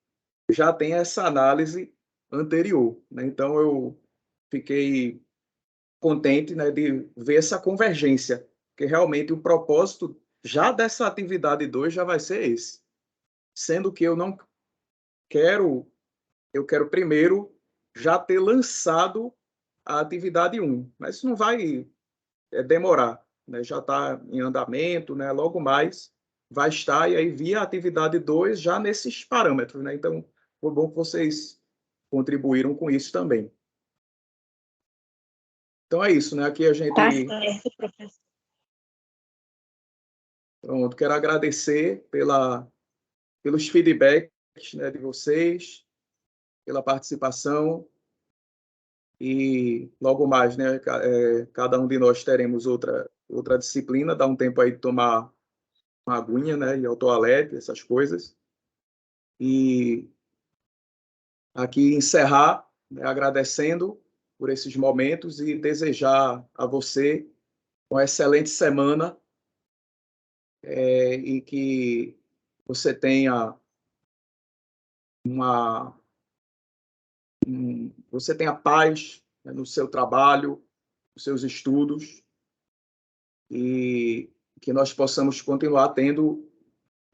Speaker 1: já tem essa análise anterior, né? Então eu fiquei contente, né, de ver essa convergência, que realmente o propósito já dessa atividade 2 já vai ser esse. Sendo que eu quero primeiro já ter lançado a atividade 1, mas isso não vai demorar, né? Já está em andamento, né? Logo mais vai estar, e aí via a atividade 2 já nesses parâmetros, né? Então, foi bom que vocês contribuíram com isso também. Então é isso, né? Aqui a gente...
Speaker 4: Tá certo, professor.
Speaker 1: Pronto, quero agradecer pelos feedbacks, né, de vocês, pela participação, e logo mais, né, cada um de nós teremos outra disciplina, dá um tempo aí de tomar uma aguinha, né, ir ao toalete, essas coisas, e aqui encerrar, né, agradecendo por esses momentos e desejar a você uma excelente semana, e que você tenha você tenha paz, né, no seu trabalho, nos seus estudos, e que nós possamos continuar tendo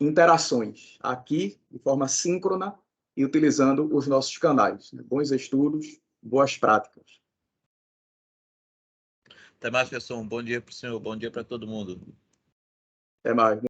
Speaker 1: interações aqui de forma síncrona e utilizando os nossos canais, né? Bons estudos, boas práticas.
Speaker 3: Até mais, pessoal. Um bom dia para o senhor, bom dia para todo mundo.
Speaker 1: Até mais.